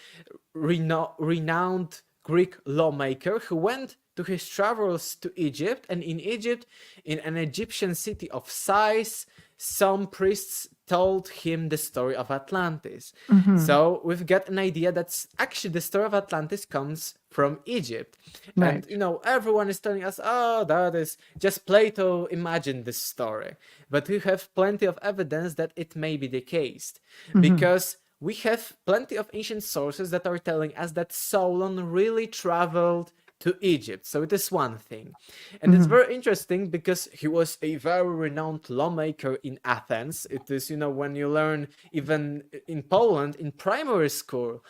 renowned Greek lawmaker, who went to his travels to Egypt, and in Egypt, in an Egyptian city of Sais, some priests told him the story of Atlantis. So we've got an idea that actually the story of Atlantis comes from Egypt. And, everyone is telling us, that is just Plato imagined this story. But we have plenty of evidence that it may be the case. Because we have plenty of ancient sources that are telling us that Solon really traveled to Egypt. So it is one thing. And it's very interesting because he was a very renowned lawmaker in Athens. It is, when you learn even in Poland, in primary school,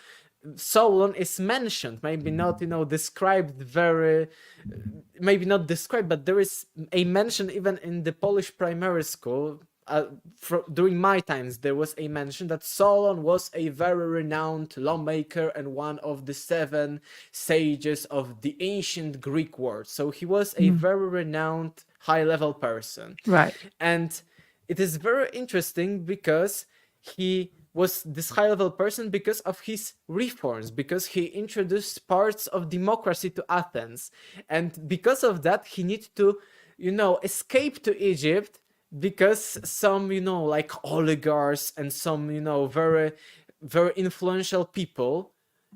Solon is mentioned, maybe not, described maybe not described, but there is a mention even in the Polish primary school. During my times, there was a mention that Solon was a very renowned lawmaker and one of the 7 sages of the ancient Greek world. So he was a very renowned, high-level person. And it is very interesting because he was this high-level person because of his reforms, because he introduced parts of democracy to Athens. And because of that, he needed to, escape to Egypt because some, like oligarchs and some, very, very influential people,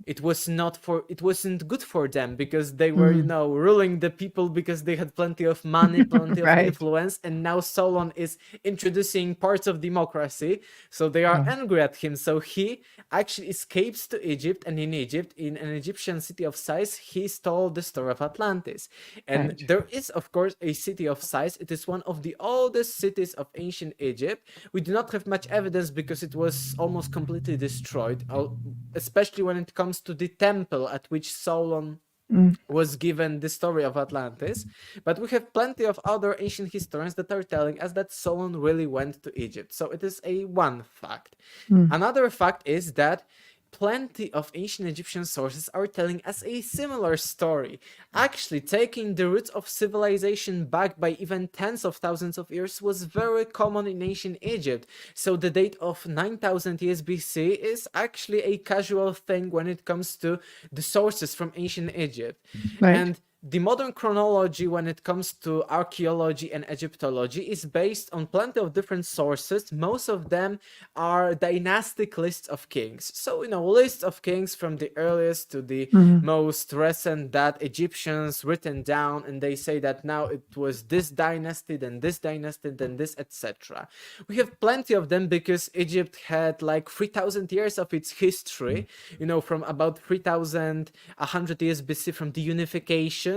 it wasn't good for them because they were ruling the people because they had plenty of money, plenty of Right. influence, and now Solon is introducing parts of democracy, so they are angry at him. So he actually escapes to Egypt, and in Egypt, in an Egyptian city of Sais, he told the story of Atlantis. And Right. there is, of course, a city of Sais. It is one of the oldest cities of ancient Egypt. We do not have much evidence because it was almost completely destroyed, especially when it comes to the temple at which Solon was given the story of Atlantis. But we have plenty of other ancient historians that are telling us that Solon really went to Egypt. So it is a one fact. Another fact is that plenty of ancient Egyptian sources are telling us a similar story, actually taking the roots of civilization back by even tens of thousands of years was very common in ancient Egypt. So the date of 9000 years BC is actually a casual thing when it comes to the sources from ancient Egypt. Right. And the modern chronology when it comes to archaeology and Egyptology is based on plenty of different sources. Most of them are dynastic lists of kings. So, lists of kings from the earliest to the most recent that Egyptians written down, and they say that now it was this dynasty, then this dynasty, then this, etc. We have plenty of them because Egypt had like 3000 years of its history, from about 3100 years BC from the unification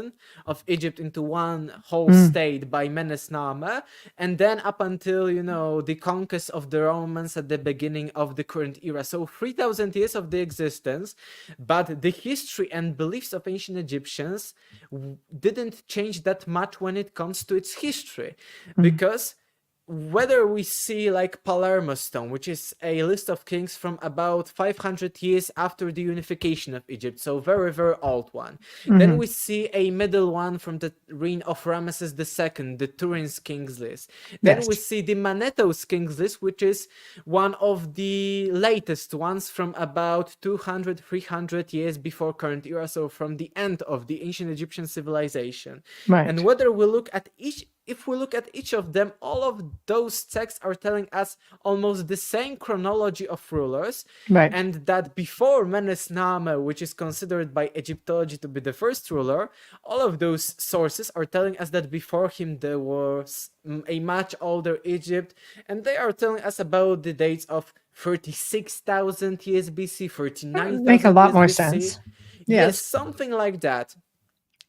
of Egypt into one whole state by Menes-Name, and then up until the conquest of the Romans at the beginning of the current era. So 3000 years of the existence, but the history and beliefs of ancient Egyptians didn't change that much when it comes to its history, because whether we see like Palermo stone, which is a list of kings from about 500 years after the unification of Egypt, so very, very old one. Then we see a middle one from the reign of Ramesses II, the Turin's kings list. Then we see the Manetho's kings list, which is one of the latest ones from about 200, 300 years before current era, so from the end of the ancient Egyptian civilization. Right. And whether we look at if we look at each of them, all of those texts are telling us almost the same chronology of rulers, Right. and that before Menes-Name, which is considered by Egyptology to be the first ruler, all of those sources are telling us that before him there was a much older Egypt, and they are telling us about the dates of 36,000 years BC, 39,000 Make a lot years more BC. sense. Yes, something like that.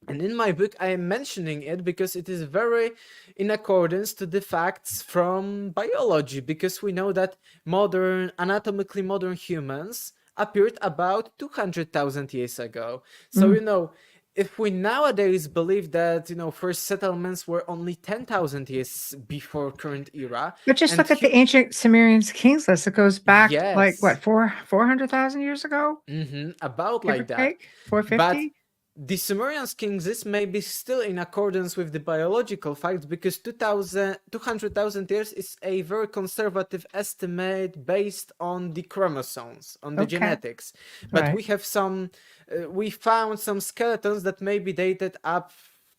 And in my book, I am mentioning it because it is very in accordance to the facts from biology, because we know that anatomically modern humans appeared about 200,000 years ago. So, if we nowadays believe that, first settlements were only 10,000 years before current era. But just look at the ancient Sumerians kings list. It goes back like what, 400,000 years ago? About like that. 450? But the Sumerian kings list may be still in accordance with the biological facts, because 200,000 years is a very conservative estimate based on the chromosomes, on the genetics. But we have we found some skeletons that may be dated up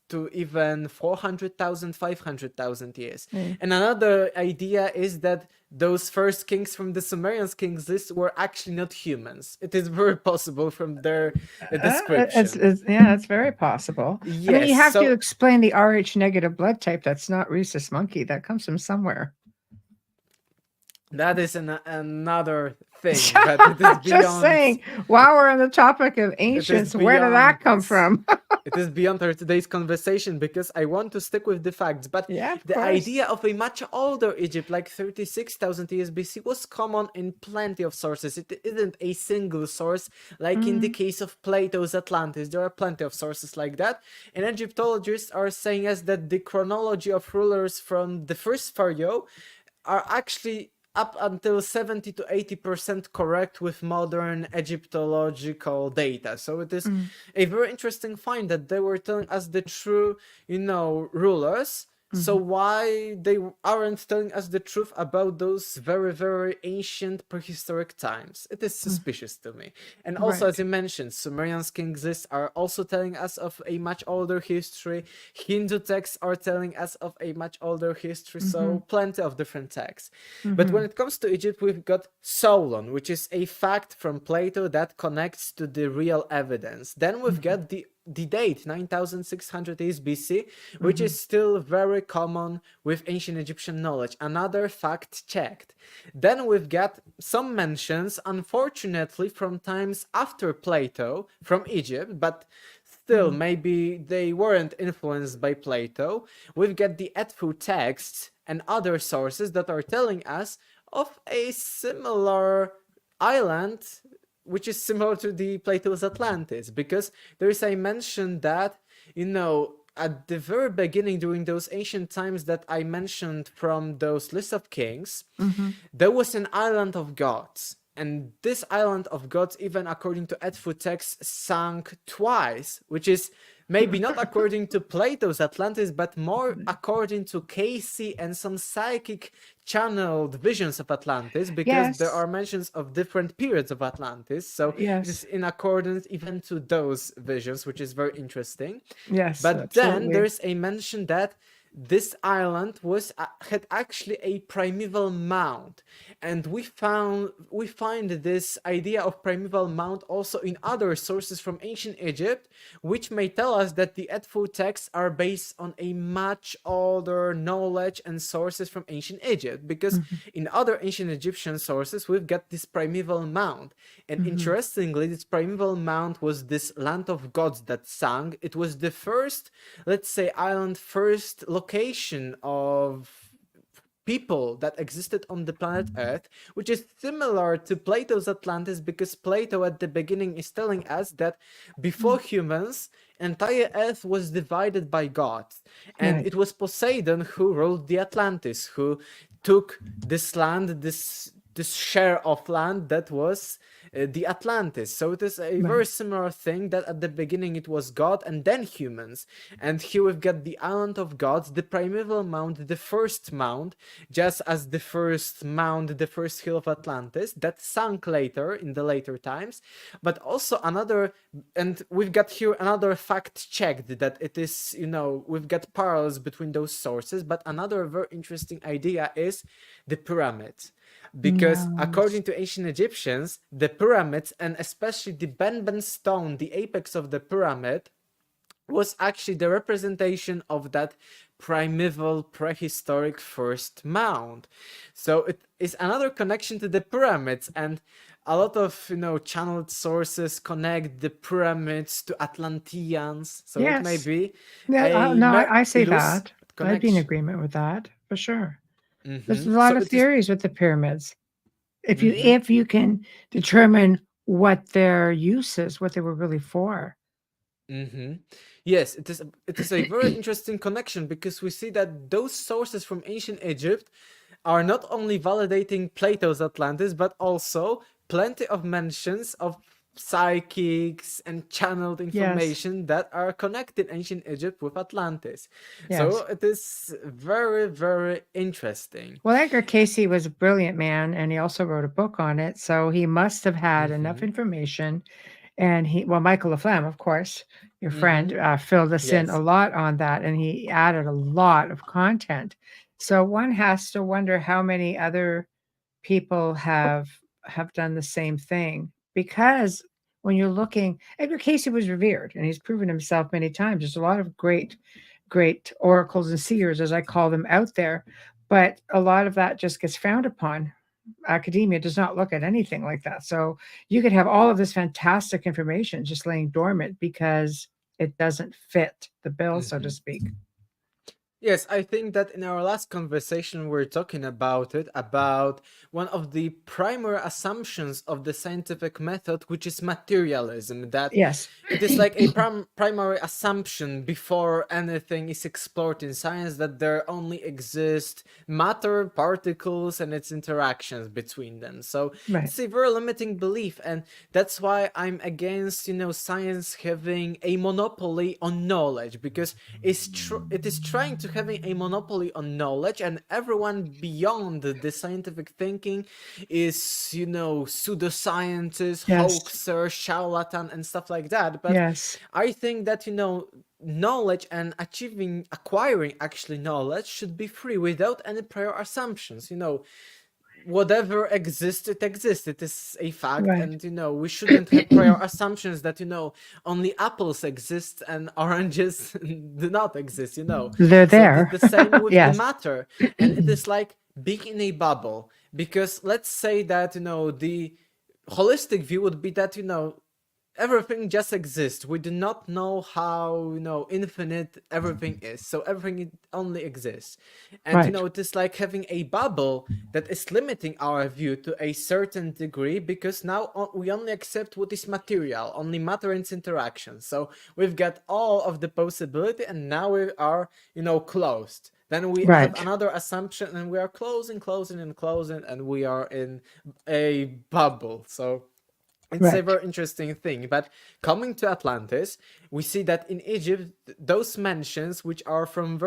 to even 400,000, 500,000 years. And another idea is that those first kings from the Sumerian kings list were actually not humans. It is very possible from their description. It's very possible. Yes, I mean, you have to explain the Rh negative blood type. That's not rhesus monkey. That comes from somewhere. That is another thing. But it is beyond, just saying, while we're on the topic of ancients, where did that come from? It is beyond our today's conversation, because I want to stick with the facts. But the idea of a much older Egypt, like 36,000 years BC, was common in plenty of sources. It isn't a single source, like in the case of Plato's Atlantis. There are plenty of sources like that. And Egyptologists are saying us that the chronology of rulers from the first pharaoh are actually up until 70 to 80% correct with modern Egyptological data. So it is a very interesting find that they were telling us the true, rulers. So why they aren't telling us the truth about those very, very ancient prehistoric times? It is suspicious to me. And also, as Right. you mentioned, Sumerian kings lists are also telling us of a much older history. Hindu texts are telling us of a much older history, so plenty of different texts. But when it comes to Egypt, we've got Solon, which is a fact from Plato that connects to the real evidence. Then we've got the date 9600 is BC, which is still very common with ancient Egyptian knowledge. Another fact checked. Then we've got some mentions, unfortunately, from times after Plato from Egypt, but still maybe they weren't influenced by Plato. We've got the Edfu texts and other sources that are telling us of a similar island which is similar to the Plato's Atlantis, because there is a mention that, at the very beginning, during those ancient times that I mentioned from those lists of kings, there was an island of gods. And this island of gods, even according to Edfu texts, sank twice, which is maybe not according to Plato's Atlantis, but more according to Casey and some psychic channeled visions of Atlantis, because there Yes. are mentions of different periods of Atlantis. So it is Yes. in accordance even to those visions, which is very interesting. Yes. But then Absolutely. there's a mention that this island had actually a primeval mound, and we find this idea of primeval mound also in other sources from ancient Egypt, which may tell us that the Edfu texts are based on a much older knowledge and sources from ancient Egypt, because in other ancient Egyptian sources we've got this primeval mound, and interestingly, this primeval mound was this land of gods that sank. It was the first, let's say, first location of people that existed on the planet Earth, which is similar to Plato's Atlantis, because Plato at the beginning is telling us that before humans, entire Earth was divided by gods, and Right. it was Poseidon who ruled the Atlantis, who took this land, this share of land that was the Atlantis. So it is a very similar thing, that at the beginning it was God and then humans. And here we've got the island of gods, the primeval mound, the first mound, just as the first mound, the first hill of Atlantis, that sank later in the later times. But also another, and we've got here another fact checked that it is, we've got parallels between those sources. But another very interesting idea is the pyramids. Because Yes. according to ancient Egyptians, the pyramids, and especially the Benben stone, the apex of the pyramid, was actually the representation of that primeval prehistoric first mound. So it is another connection to the pyramids, and a lot of channeled sources connect the pyramids to Atlanteans. So it may Yes. be Yeah. a No, I say loose that. I'd be in connection. agreement with that for sure. There's a So lot of it is. theories with the pyramids. If you Mhm. if you can determine what their use is, what they were really for. Yes, it is a very interesting connection, because we see that those sources from ancient Egypt are not only validating Plato's Atlantis, but also plenty of mentions of psychics and channeled Yes. information that are connected ancient Egypt with Atlantis. So Yes. it is very, very interesting. Well, Edgar Casey was a brilliant man, and he also wrote a book on it. So he must have had enough Mm-hmm. information. And Michael Laflamme, of course, your friend, Mm-hmm. filled us in a Yes. lot on that, and he added a lot of content. So one has to wonder how many other people have done the same thing, because when you're looking, Edgar Casey was revered, and he's proven himself many times. There's a lot of great oracles and seers, as I call them, out there, but a lot of that just gets frowned upon. Academia does not look at anything like that. So you could have all of this fantastic information just laying dormant because it doesn't fit the bill, so to Mm-hmm. speak. Yes, I think that in our last conversation we were talking about about one of the primary assumptions of the scientific method, which is materialism, that Yes. it is like a primary assumption before anything is explored in science, that there only exist matter, particles, and its interactions between them. So Right. it's a very limiting belief, and that's why I'm against, science having a monopoly on knowledge, because it is trying to to having a monopoly on knowledge, and everyone beyond the scientific thinking is, pseudoscientists, Yes. hoaxers, charlatan, and stuff like that. But Yes. I think that, knowledge and acquiring actually knowledge should be free without any prior assumptions. Whatever exists, it exists. It is a fact, Right. and we shouldn't have prior assumptions that only apples exist and oranges do not exist. They're So there. the same with the Yes. matter, and it is like being in a bubble. Because let's say that the holistic view would be that everything just exists. We do not know how infinite everything is. So everything only exists. And Right. it is like having a bubble that is limiting our view to a certain degree, because now we only accept what is material, only matter and its interaction. So we've got all of the possibility, and now we are closed. Then we have Right. another assumption, and we are closing, and we are in a bubble. So it's a Right. very interesting thing. But coming to Atlantis, we see that in Egypt, those mentions, which are from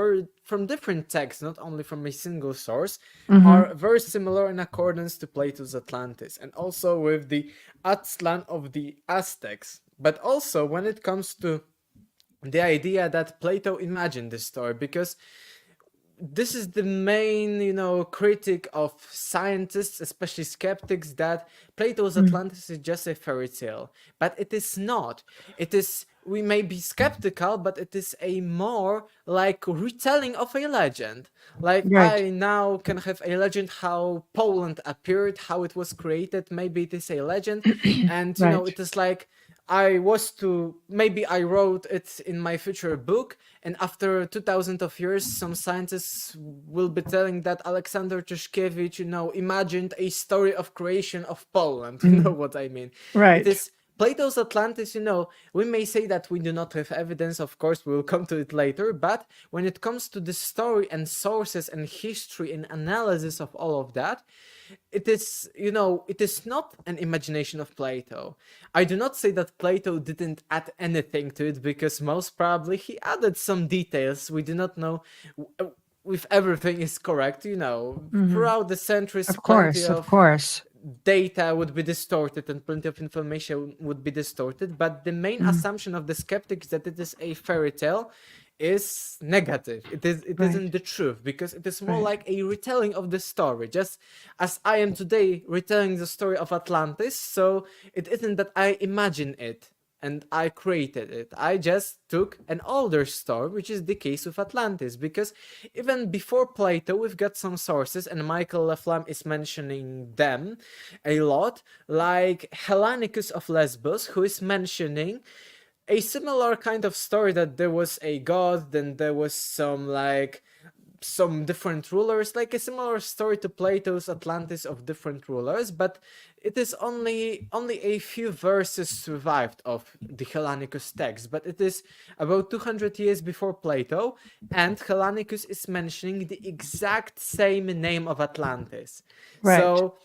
different texts, not only from a single source, are very similar in accordance to Plato's Atlantis, and also with the Aztlan of the Aztecs. But also when it comes to the idea that Plato imagined this story, because this is the main, critic of scientists, especially skeptics, that Plato's Atlantis is just a fairy tale. But it is not. It is, we may be skeptical, but it is a more like retelling of a legend. Like Right. I now can have a legend how Poland appeared, how it was created. Maybe it is a legend. And, Right. it is like, maybe I wrote it in my future book, and after 2000 of years, some scientists will be telling that Aleksander Czeszkiewicz, imagined a story of creation of Poland. You know what I mean? Right. It is Plato's Atlantis, we may say that we do not have evidence, of course, we will come to it later, but when it comes to the story and sources and history and analysis of all of that, it is, it is not an imagination of Plato. I do not say that Plato didn't add anything to it, because most probably he added some details. We do not know if everything is correct, throughout the centuries, Of plenty course. of Of course. data would be distorted and plenty of information would be distorted, but the main assumption of the skeptics that it is a fairy tale is negative. It Right. isn't the truth, because it is more Right. like a retelling of the story, just as I am today retelling the story of Atlantis. So it isn't that I imagine it and I created it. I just took an older story, which is the case with Atlantis, because even before Plato, we've got some sources, and Michael Leflam is mentioning them a lot, like Hellanicus of Lesbos, who is mentioning a similar kind of story, that there was a god, then there was some different rulers, like a similar story to Plato's Atlantis of different rulers, but it is only a few verses survived of the Hellanicus text, but it is about 200 years before Plato, and Hellanicus is mentioning the exact same name of Atlantis. Right. So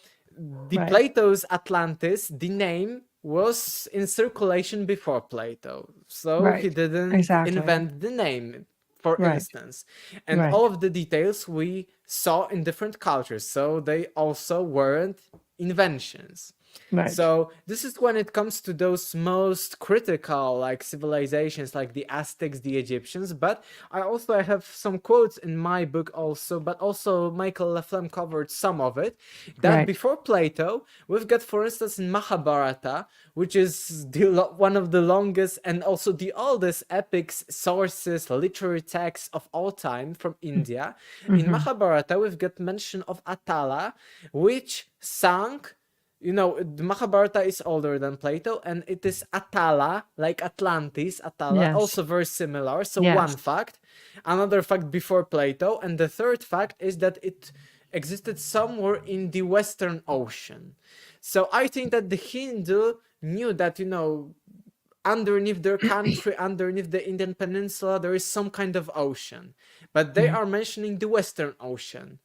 the Right. Plato's Atlantis, the name was in circulation before Plato, so he Right. didn't Exactly. invent the name, for Right. instance. And Right. all of the details we saw in different cultures, so they also weren't inventions. Right. So this is when it comes to those most critical like civilizations, like the Aztecs, the Egyptians. But I have some quotes in my book also, but also Michael Leflam covered some of it, that Right. before Plato, we've got, for instance, in Mahabharata, which is one of the longest and also the oldest epics, sources, literary texts of all time from India. In Mahabharata, we've got mention of Atala, which sang, the Mahabharata is older than Plato, and it is Atala, like Atlantis, Atala, Yes. also very similar. So Yes. one fact. Another fact before Plato, and the third fact is that it existed somewhere in the Western Ocean. So I think that the Hindu knew that, underneath their country, underneath the Indian Peninsula, there is some kind of ocean. But they are mentioning the Western Ocean.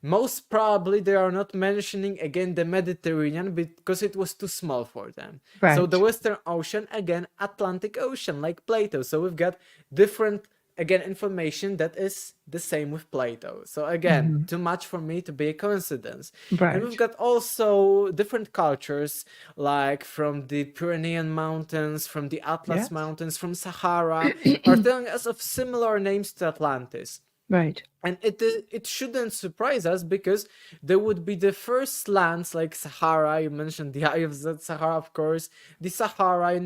Most probably they are not mentioning again the Mediterranean, because it was too small for them. So Right. the Western Ocean, again, Atlantic Ocean, like Plato. So we've got different again, information that is the same with Plato. So again, Mhm. too much for me to be a coincidence. And we've Right. got also different cultures, like from the Pyrenean Mountains, from the Atlas Yes. Mountains, from Sahara, are telling us of similar names to Atlantis. Right. And it shouldn't surprise us, because there would be the first lands like Sahara. You mentioned the Eye of the Sahara, of course, the Sahara,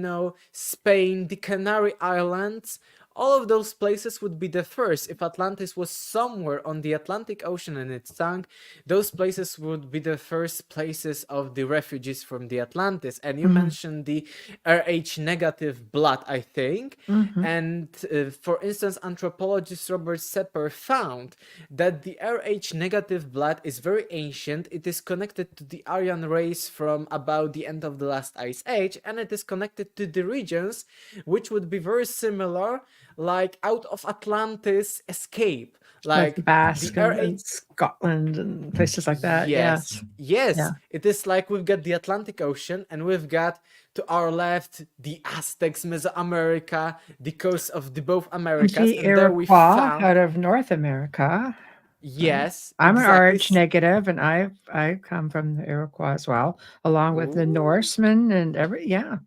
Spain, the Canary Islands. All of those places would be the first. If Atlantis was somewhere on the Atlantic Ocean and it sank, those places would be the first places of the refugees from the Atlantis. And you Mhm. mentioned the Rh negative blood, I think. Mhm. And for instance, anthropologist Robert Sepper found that the Rh negative blood is very ancient. It is connected to the Aryan race from about the end of the last ice age, and it is connected to the regions which would be very similar, like out of Atlantis escape, Like the like the Basque Rh. and Scotland and places like that. Yes, Yes. yes. Yeah. It is like we've got the Atlantic Ocean, and we've got to our left the Aztecs, Mesoamerica, the coast of the both Americas, The and there we Iroquois out found. of North America. Yes, I'm an exactly. RH negative, and I come from the Iroquois as well, along with the Ooh. Norsemen and yeah.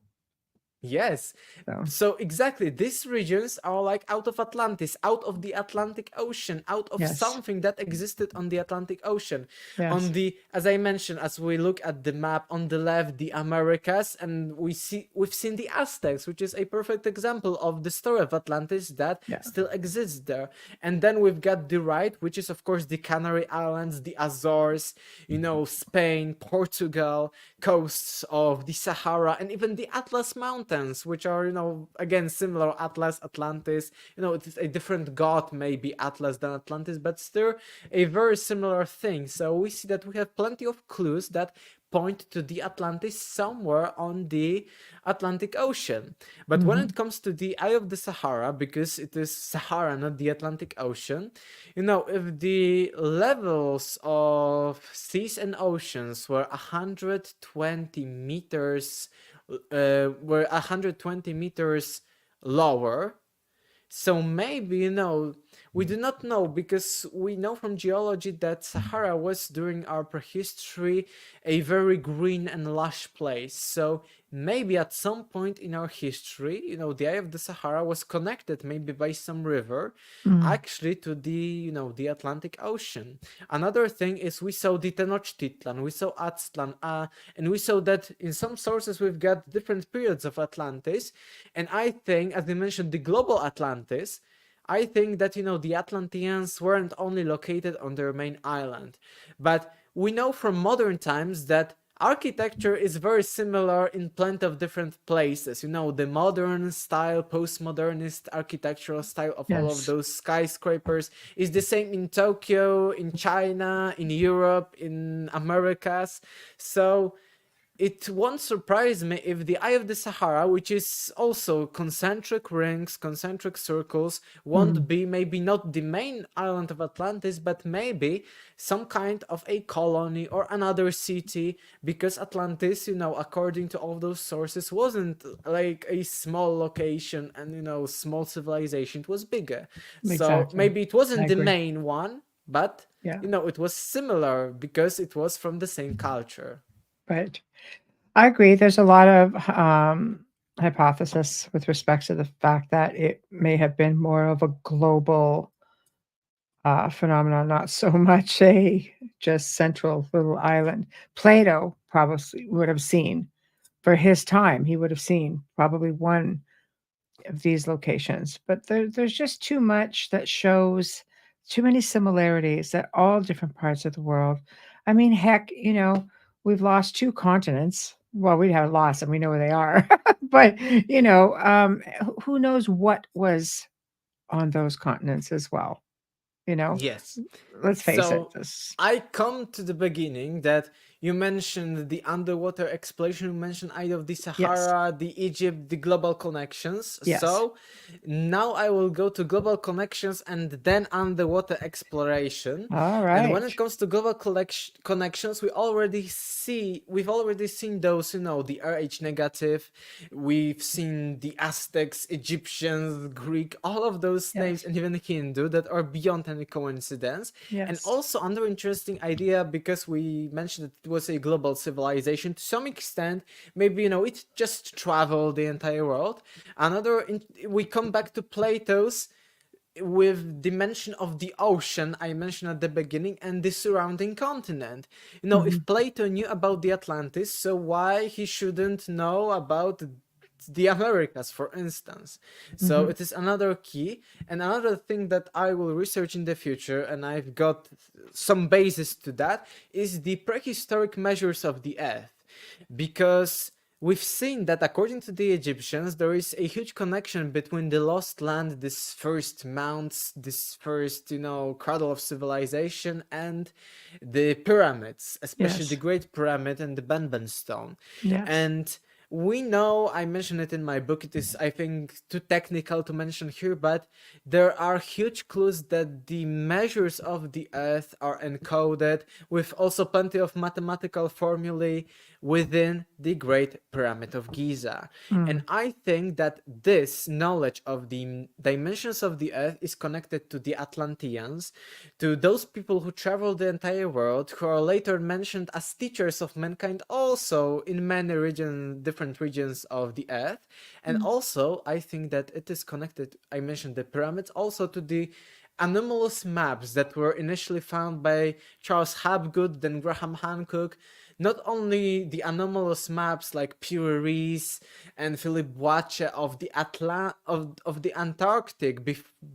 Yes. So So exactly, these regions are like out of Atlantis, out of the Atlantic Ocean, out of yes, something that existed on the Atlantic Ocean. On yes, the, as I mentioned, as we look at the map on the left, the Americas, and we've seen the Aztecs, which is a perfect example of the story of Atlantis that yeah. still exists there. And then we've got the right, which is of course the Canary Islands, the Azores, Spain, Portugal, coasts of the Sahara, and even the Atlas Mountains, which are, again, similar Atlas, Atlantis. It is a different god, maybe Atlas than Atlantis, but still a very similar thing. So we see that we have plenty of clues that point to the Atlantis somewhere on the Atlantic Ocean. But when Mhm. it comes to the Eye of the Sahara, because it is Sahara, not the Atlantic Ocean, if the levels of seas and oceans were 120 meters, were 120 meters lower, so maybe, we do not know, because we know from geology that Sahara was during our prehistory a very green and lush place. So maybe at some point in our history, the Eye of the Sahara was connected maybe by some river Mm. actually to the Atlantic Ocean. Another thing is we saw the Tenochtitlan, we saw Aztlan, and we saw that in some sources we've got different periods of Atlantis. And I think, as I mentioned, the global Atlantis, I think that, the Atlanteans weren't only located on their main island, but we know from modern times that architecture is very similar in plenty of different places. The modern style, postmodernist architectural style of all of Yes. those skyscrapers is the same in Tokyo, in China, in Europe, in Americas. So it won't surprise me if the Eye of the Sahara, which is also concentric rings, concentric circles, won't Mm. be maybe not the main island of Atlantis, but maybe some kind of a colony or another city, because Atlantis, according to all those sources, wasn't like a small location and, small civilization. It was bigger. So Exactly. maybe it I wasn't the agree. main one, but, Yeah. it was similar because it was from the same culture. Right. I agree. There's a lot of hypothesis with respect to the fact that it may have been more of a global phenomenon, not so much a just central little island. Plato probably would have seen for his time. He would have seen probably one of these locations, but there's just too much that shows too many similarities at all different parts of the world. I mean, heck, we've lost two continents. Well, we haven't lost them; we know where they are. But who knows what was on those continents as well? You know, Yes. let's face it. So I come to the beginning that You mentioned the underwater exploration. You mentioned Eye of the Yes. Sahara, the Egypt, the global connections. Yes. So now I will go to global connections and then underwater exploration. All And when right. it comes to global connections, we've already seen those, the RH negative. We've seen the Aztecs, Egyptians, Greek, all of those names, Yes. and even Hindu that are beyond any coincidence. And Yes. also another interesting idea, because we mentioned that it was a global civilization to some extent. Maybe it just traveled the entire world. We come back to Plato's with the mention of the ocean I mentioned at the beginning and the surrounding continent. Mhm. If Plato knew about the Atlantis, so why he shouldn't know about the Americas, for instance? So Mhm. it is another key. And another thing that I will research in the future, and I've got some basis to that, is the prehistoric measures of the Earth. Because we've seen that according to the Egyptians, there is a huge connection between the lost land, this first mounts, this first, cradle of civilization, and the pyramids, especially the Yes. Great Pyramid and the Benben Stone. Yes. And we know, I mentioned it in my book, it is, I think, too technical to mention here, but there are huge clues that the measures of the Earth are encoded with also plenty of mathematical formulae within the Great Pyramid of Giza. And Mm. I think that this knowledge of the dimensions of the Earth is connected to the Atlanteans, to those people who traveled the entire world, who are later mentioned as teachers of mankind also in many different regions of the Earth. And Mm. also, I think that it is connected, I mentioned the pyramids, also to the anomalous maps that were initially found by Charles Hapgood, then Graham Hancock. Not only the anomalous maps like Pierre and Philip Boache of the of the Antarctic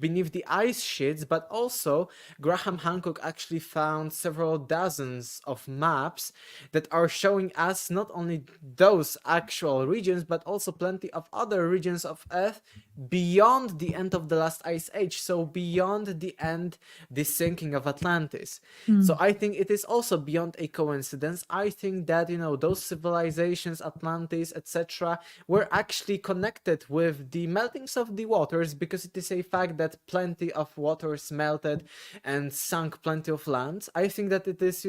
beneath the ice sheets, but also Graham Hancock actually found several dozens of maps that are showing us not only those actual regions, but also plenty of other regions of Earth beyond the end of the last ice age, so beyond the sinking of Atlantis. So Mm. I think it is also beyond a coincidence. I think that those civilizations, Atlantis, etc., were actually connected with the meltings of the waters, because it is a fact that plenty of waters melted and sunk plenty of lands. I think that it is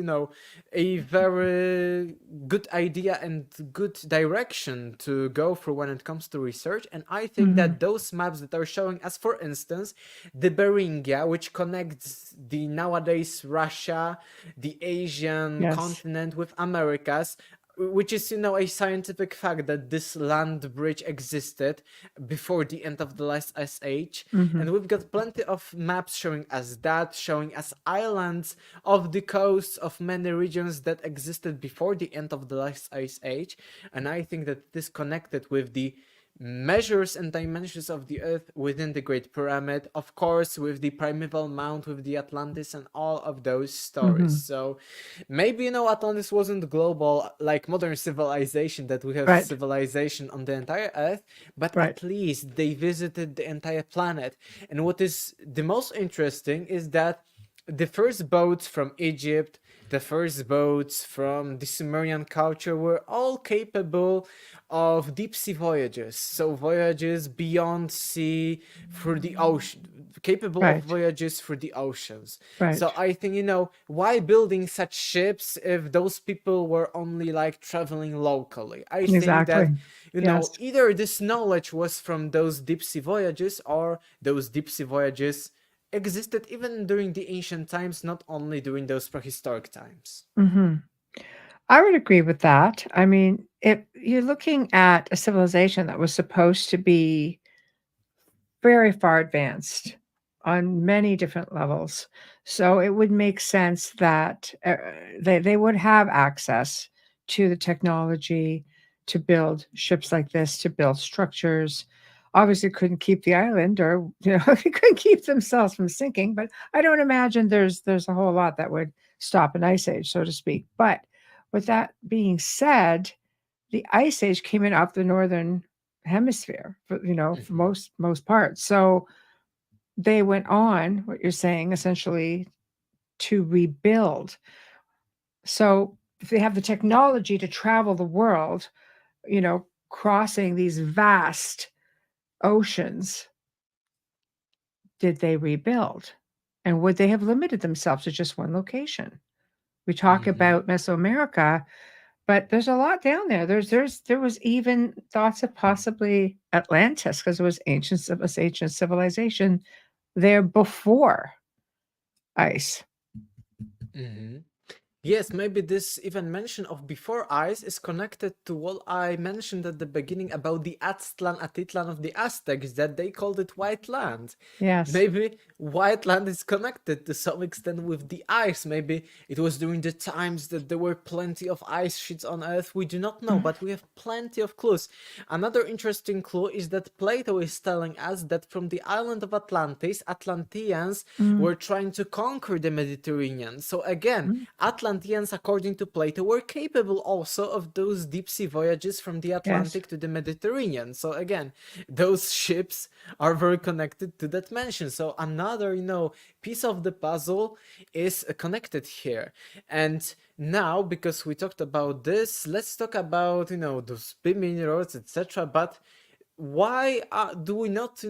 a very good idea and good direction to go through when it comes to research. And I think that Mhm. those maps that are showing us, for instance, the Beringia, which connects the nowadays Russia, the Asian Yes. continent with Americas, which is a scientific fact that this land bridge existed before the end of the last ice age. And Mhm. we've got plenty of maps showing us that, showing us islands of the coasts of many regions that existed before the end of the last ice age. And I think that this connected with the measures and dimensions of the Earth within the Great Pyramid, of course, with the primeval mount, with the Atlantis, and all of those stories. Mhm. So maybe Atlantis wasn't global like modern civilization, that we have Right. civilization on the entire Earth, but Right. at least they visited the entire planet. And what is the most interesting is that the first boats from Egypt, the first boats from the Sumerian culture were all capable of deep sea voyages. So voyages beyond sea, through the ocean, capable of Right. voyages through the oceans. Right. So I think, why building such ships if those people were only like traveling locally? I think that, Exactly. Yes. either this knowledge was from those deep sea voyages, or those deep sea voyages existed even during the ancient times, not only during those prehistoric times. Mhm. I would agree with that. I mean, if you're looking at a civilization that was supposed to be very far advanced on many different levels, so it would make sense that they would have access to the technology to build ships like this, to build structures. Obviously, couldn't keep the island, or they couldn't keep themselves from sinking. But I don't imagine there's a whole lot that would stop an ice age, so to speak. But with that being said, the ice age came in off the northern hemisphere for Mhm. most parts. So they went on, what you're saying, essentially to rebuild. So if they have the technology to travel the world, crossing these vast oceans, did they rebuild? And would they have limited themselves to just one location? We talk Hmm. about Mesoamerica, but there's a lot down there. There was even thoughts of possibly Atlantis, because it was ancient civilization there before ice. Hmm. Yes, maybe this even mention of before ice is connected to what I mentioned at the beginning about the Aztlan Atitlan of the Aztecs, that they called it white land. Yes. Maybe white land is connected to some extent with the ice. Maybe it was during the times that there were plenty of ice sheets on Earth. We do not know, but we have plenty of clues. Another interesting clue is that Plato is telling us that from the island of Atlantis, Atlanteans Mm, were trying to conquer the Mediterranean. So again, mm, Atlanteans, according to Plato, were capable also of those deep sea voyages from the yes. Atlantic to the Mediterranean. So again, those ships are very connected to that mention. So another, piece of the puzzle is connected here. And now, because we talked about this, let's talk about, those beaming rods, etc. But why do we not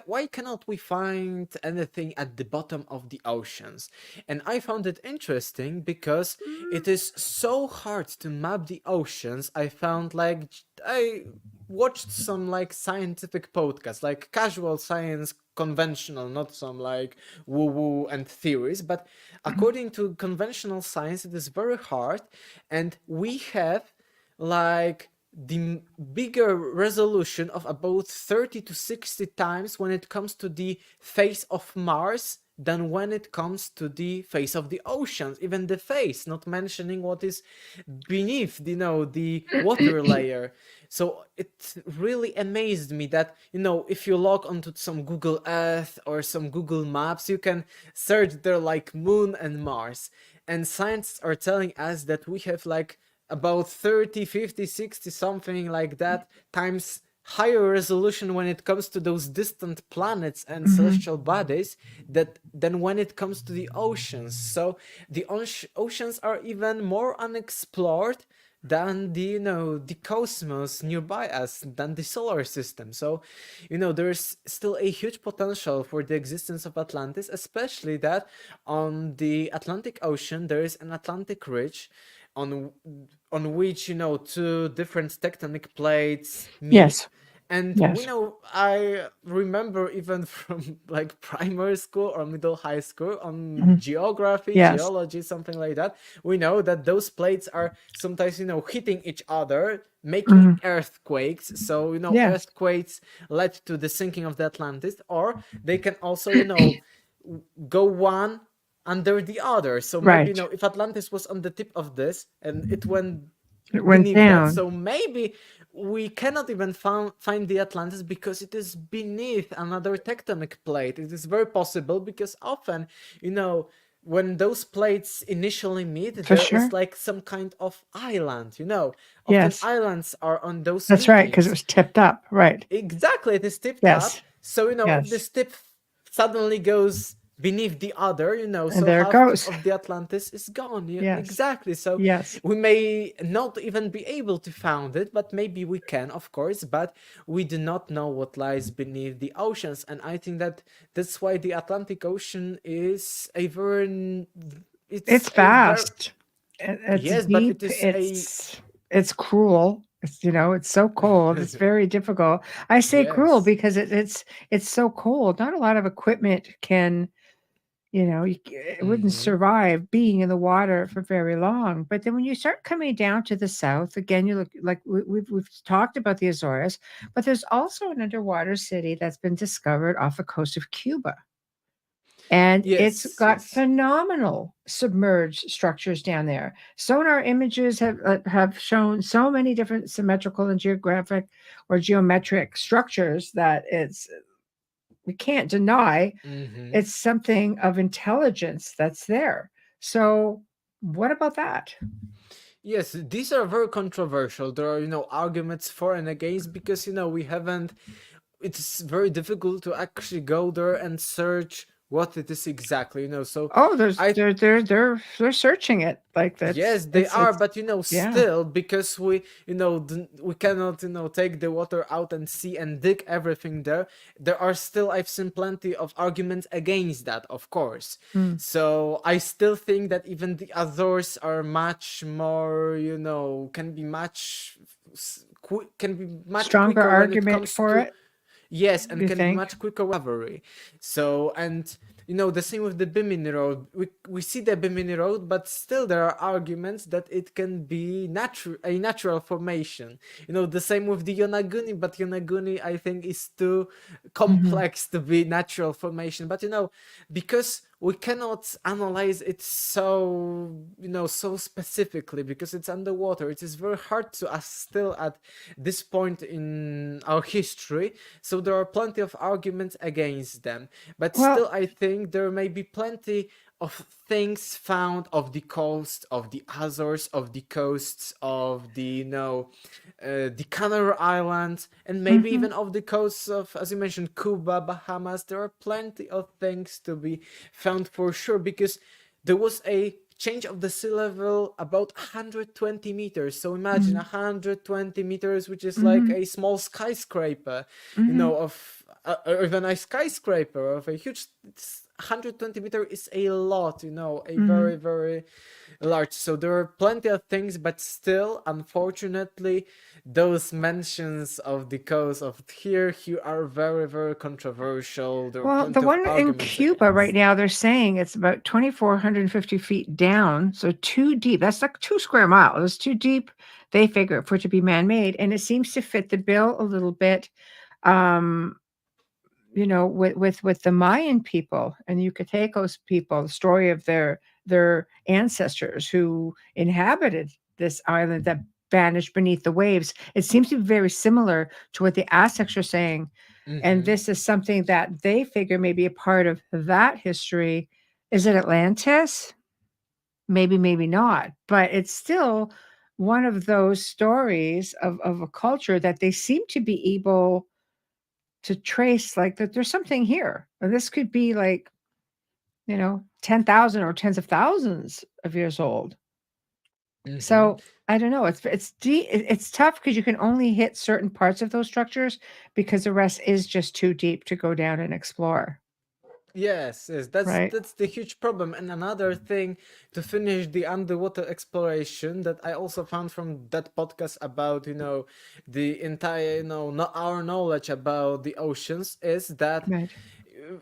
why cannot we find anything at the bottom of the oceans? And I found it interesting because Mm, it is so hard to map the oceans. I found, like, I watched some like scientific podcasts, like casual science, conventional, not some like woo woo and theories, but according to conventional science it is very hard. And we have like the bigger resolution of about 30 to 60 times when it comes to the face of Mars than when it comes to the face of the oceans, even the face, not mentioning what is beneath, the water layer. So it really amazed me that, if you log onto some Google Earth or some Google Maps, you can search there like Moon and Mars. And scientists are telling us that we have like about 30, 50, 60, something like that, times higher resolution when it comes to those distant planets and mhm. celestial bodies than when it comes to the oceans. So the oceans are even more unexplored than the cosmos nearby us, than the solar system. So there's still a huge potential for the existence of Atlantis, especially that on the Atlantic Ocean there is an Atlantic ridge on on which two different tectonic plates meet. Yes. And Yes. I remember even from like primary school or middle high school on Mhm. geography, Yes. geology, something like that, we know that those plates are sometimes hitting each other, making Mhm. earthquakes. So Yes. earthquakes led to the sinking of the Atlantis, or they can also go one under the other. So maybe, Right. if Atlantis was on the tip of this and it went It went beneath that, down. so maybe we cannot even find the Atlantis because it is beneath another tectonic plate. It is very possible because often, when those plates initially meet, For there is sure. like some kind of island. Often Yes. islands are on those That's right, because it meetings. was tipped up. Right. Exactly, it is tipped up. Yes. So, if Yes. this tip suddenly goes beneath the other, And so there it half goes. of the Atlantis is gone. Yeah, Yes. exactly. So Yes. we may not even be able to find it, but maybe we can, of course, but we do not know what lies beneath the oceans. And I think that that's why the Atlantic Ocean is a very, it's It's a very, vast. It's yes, but deep. it is a, It's cruel. It's so cold. It's very difficult. I say cruel yes. because it's so cold. Not a lot of equipment can, it wouldn't Mm-hmm. survive being in the water for very long. But then when you start coming down to the south, again, you look like we've talked about the Azores, but there's also an underwater city that's been discovered off the coast of Cuba. And it's Yes, got yes. phenomenal submerged structures down there. Sonar images have shown so many different symmetrical and geographic or geometric structures that we can't deny Mm-hmm. it's something of intelligence that's there. So, what about that? Yes, these are very controversial. There are, arguments for and against because, we haven't, it's very difficult to actually go there and search what it is exactly, so Oh, there's I they're searching it. Like yes, that's they are, it's but yeah. still, because we cannot, take the water out and see and dig everything there. There are still, I've seen plenty of arguments against that, of course. Mm. So I still think that even the Azores are much more, can be much Stronger quicker when it argument comes for to. it, Yes, and you can be think? much quicker recovery. So, and the same with the Bimini Road. We see the Bimini Road, but still there are arguments that it can be a natural formation. The same with the Yonaguni, but Yonaguni I think is too Hmm. complex to be natural formation. But because we cannot analyze it so specifically because it's underwater, it is very hard to us still at this point in our history. So there are plenty of arguments against them, but Well, still I think there may be plenty of things found of the coast of the Azores, of the coasts of the Canary Islands, and maybe hmm even of the coasts of, as you mentioned, Cuba, Bahamas. There are plenty of things to be found for sure, because there was a change of the sea level about 120 meters. So imagine hmm 120 meters, which is like hmm a small skyscraper, hmm or even a skyscraper of a huge. 120-meter is a lot, a hmm very, very large. So there are plenty of things, but still, unfortunately, those mentions of the coast of here are very, very controversial. There are Well, the plenty of one in arguments Cuba right against. now, they're saying it's about 2,450 feet down, so too deep. That's like 2 square miles. It's too deep, they figure, for it to be man-made, and it seems to fit the bill a little bit. Um, with the Mayan people and Yucatecos people, the story of their ancestors who inhabited this island that vanished beneath the waves. It seems to be very similar to what the Aztecs are saying, and Mm-hmm. this is something that they figure may be a part of that history. Is it Atlantis? Maybe, maybe not, but it's still one of those stories of a culture that they seem to be able to trace, like, that there's something here. Or this could be like, 10,000 or tens of thousands of years old. Mm-hmm. So I don't know. It's tough because you can only hit certain parts of those structures because the rest is just too deep to go down and explore, Yes, that's right? that's the huge problem. And another thing to finish the underwater exploration that I also found from that podcast about, the entire, not our knowledge about the oceans is that Right.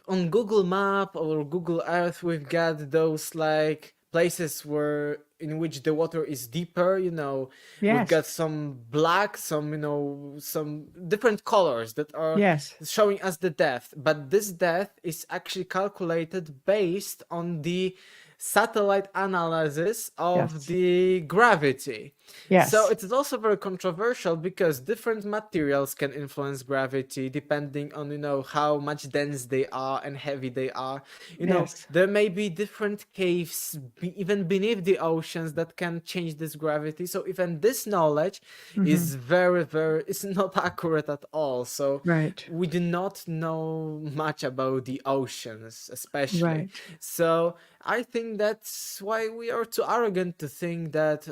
on Google Map or Google Earth, we've got those like places where in which the water is deeper. We've Yes. got some black, some different colors that are Yes. showing us the depth. But this depth is actually calculated based on the satellite analysis of Yes. the gravity. So Yes. it is also very controversial because different materials can influence gravity depending on how much dense they are and heavy they are. Yes. There may be different caves even beneath the oceans that can change this gravity. So even this knowledge Hmm. is very, very, it's not accurate at all. So Right. we do not know much about the oceans, especially. Right. So I think that's why we are too arrogant to think that,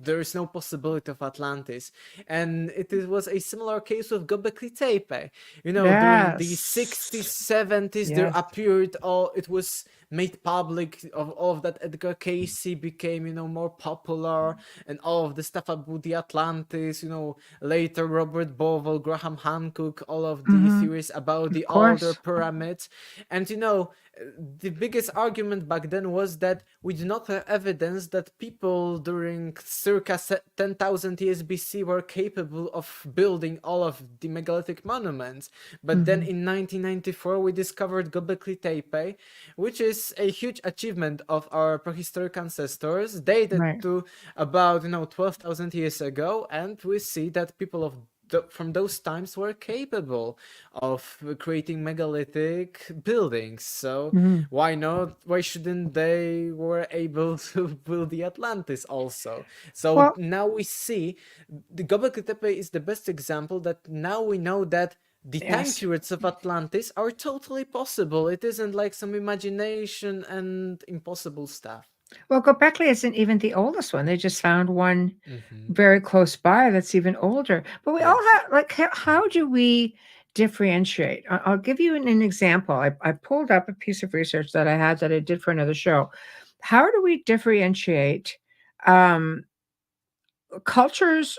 there is no possibility of Atlantis. And was a similar case with Göbekli Tepe. During the 60s, Yes. 70s, there Yes. appeared, it was made public of all of that. Edgar Casey became, more popular, and all of the stuff about the Atlantis, later Robert Bowell, Graham Hancock, all of the Hmm. theories about Of the older course. pyramids. And the biggest argument back then was that we do not have evidence that people during circa 10,000 years BC were capable of building all of the megalithic monuments. But then Hmm. in 1994 we discovered Göbekli Tepe, which is a huge achievement of our prehistoric ancestors, dated Right. to about 12,000 years ago, and we see that people from those times were capable of creating megalithic buildings. So Hmm. why not? Why shouldn't they were able to build the Atlantis also? So Well, now we see the Göbekli Tepe is the best example that now we know that the time Yes. periods of Atlantis are totally possible. It isn't like some imagination and impossible stuff. Well, Göbekli isn't even the oldest one. They just found one Hmm. very close by that's even older. But we all Yes. have, like, how do we differentiate? I'll give you an example. I pulled up a piece of research that I had that I did for another show. How do we differentiate um, cultures,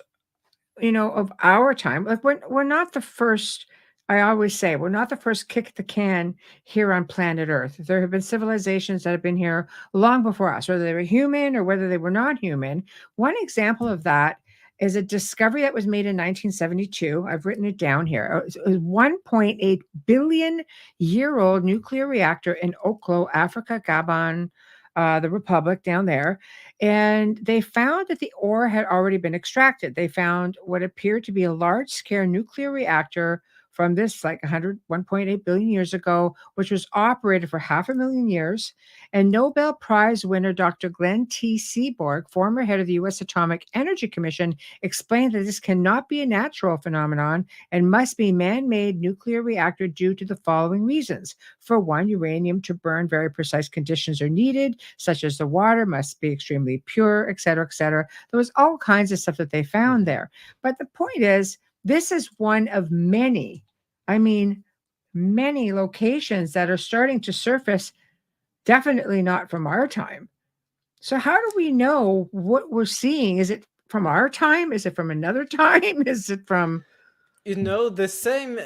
of our time? Like, we're not the first. I always say we're not the first kick the can here on planet Earth. There have been civilizations that have been here long before us, whether they were human or whether they were not human. One example of that is a discovery that was made in 1972. I've written it down here. It was 1.8 billion year old nuclear reactor in Oklo, Africa, Gabon, the Republic down there, and they found that the ore had already been extracted. They found what appeared to be a large scale nuclear reactor from this like 1.8 billion years ago, which was operated for 500,000 years. And Nobel Prize winner Dr. Glenn T. Seaborg, former head of the U.S. Atomic Energy Commission, explained that this cannot be a natural phenomenon and must be man-made nuclear reactor due to the following reasons. For one, uranium to burn very precise conditions are needed, such as the water must be extremely pure, et cetera, et cetera. There was all kinds of stuff that they found Hmm. there. But the point is, this is one of many, I mean, many locations that are starting to surface, definitely not from our time. So how do we know what we're seeing? Is it from our time? Is it from another time? Is it from The same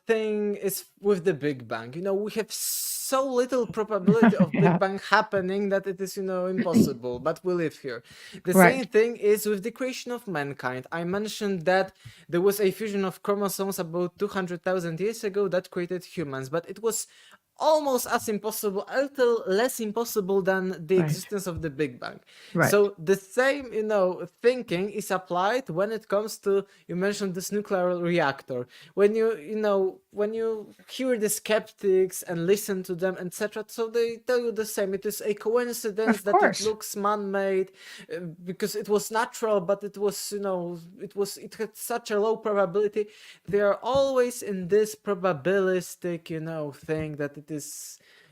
thing is with the Big Bang. We have so little probability of Big yeah, Bang happening that it is, impossible, but we live here. The right. same thing is with the creation of mankind. I mentioned that there was a fusion of chromosomes about 200,000 years ago that created humans, but it was almost as impossible, a little less impossible than the Right. existence of the Big Bang. Right. So the same, thinking is applied when it comes to, you mentioned this nuclear reactor. When you hear the skeptics and listen to them, etc., so they tell you the same. It is a coincidence Of that it course. looks man-made because it was natural, but it was, it had such a low probability. They are always in this probabilistic, thing that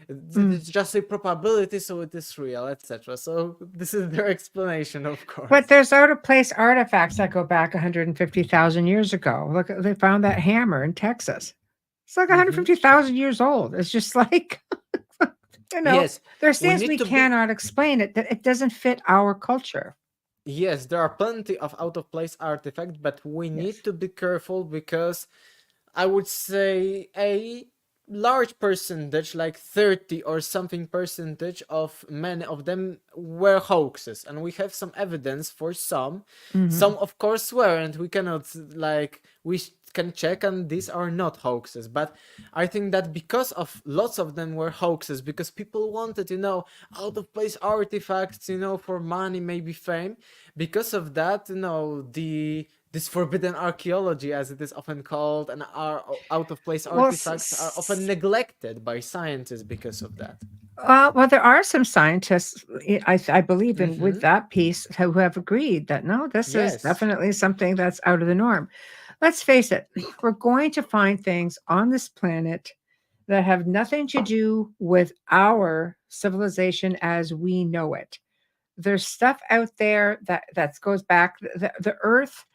Mm. it's just a probability, so it is real, etc. So this is their explanation, of But course. there's out of place artifacts that go back 150,000 years ago. Look, they found that hammer in Texas. It's like Hmm. 150,000 years old. It's just like, you know, Yes, there's we things need we to be. cannot explain it, that it doesn't fit our culture. Yes, there are plenty of out of place artifacts, but we Yes. need to be careful because I would say a large percentage, like 30 or something percentage of many of them were hoaxes, and we have some evidence for some. Hmm. Some, of course, weren't. We cannot, like, can check, and these are not hoaxes. But I think that because of lots of them were hoaxes, because people wanted, out of place artifacts, for money, maybe fame. Because of that, the this forbidden archaeology, as it is often called, and our out of place Well, artifacts are often neglected by scientists because of that. well, there are some scientists, I believe in with Mm-hmm. that piece, who have agreed that no, this is Yes. definitely something that's out of the norm. Let's face it, we're going to find things on this planet that have nothing to do with our civilization as we know it. There's stuff out there that goes back. The Earth,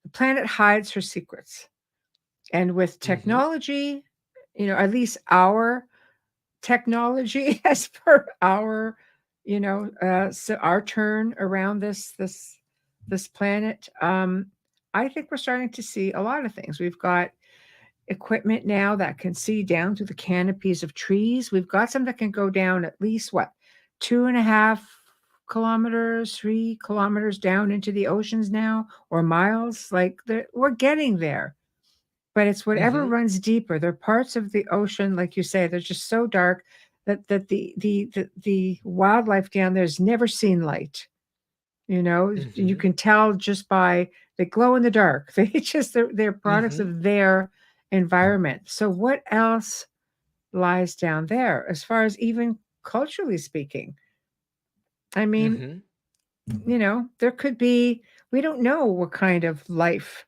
the planet hides her secrets, and with Mm-hmm. technology, at least our technology as per our, so our turn around this planet. I think we're starting to see a lot of things. We've got equipment now that can see down through the canopies of trees. We've got some that can go down at least what, 2.5 kilometers, 3 kilometers down into the oceans now, or miles. Like, we're getting there, but it's whatever Mm-hmm. runs deeper. There are parts of the ocean, like you say, they're just so dark that the wildlife down there has never seen light. You Mm-hmm. can tell just by, they glow in the dark. They're products Mm-hmm. of their environment. So what else lies down there as far as even culturally speaking? I mean, Mm-hmm. there could be, we don't know what kind of life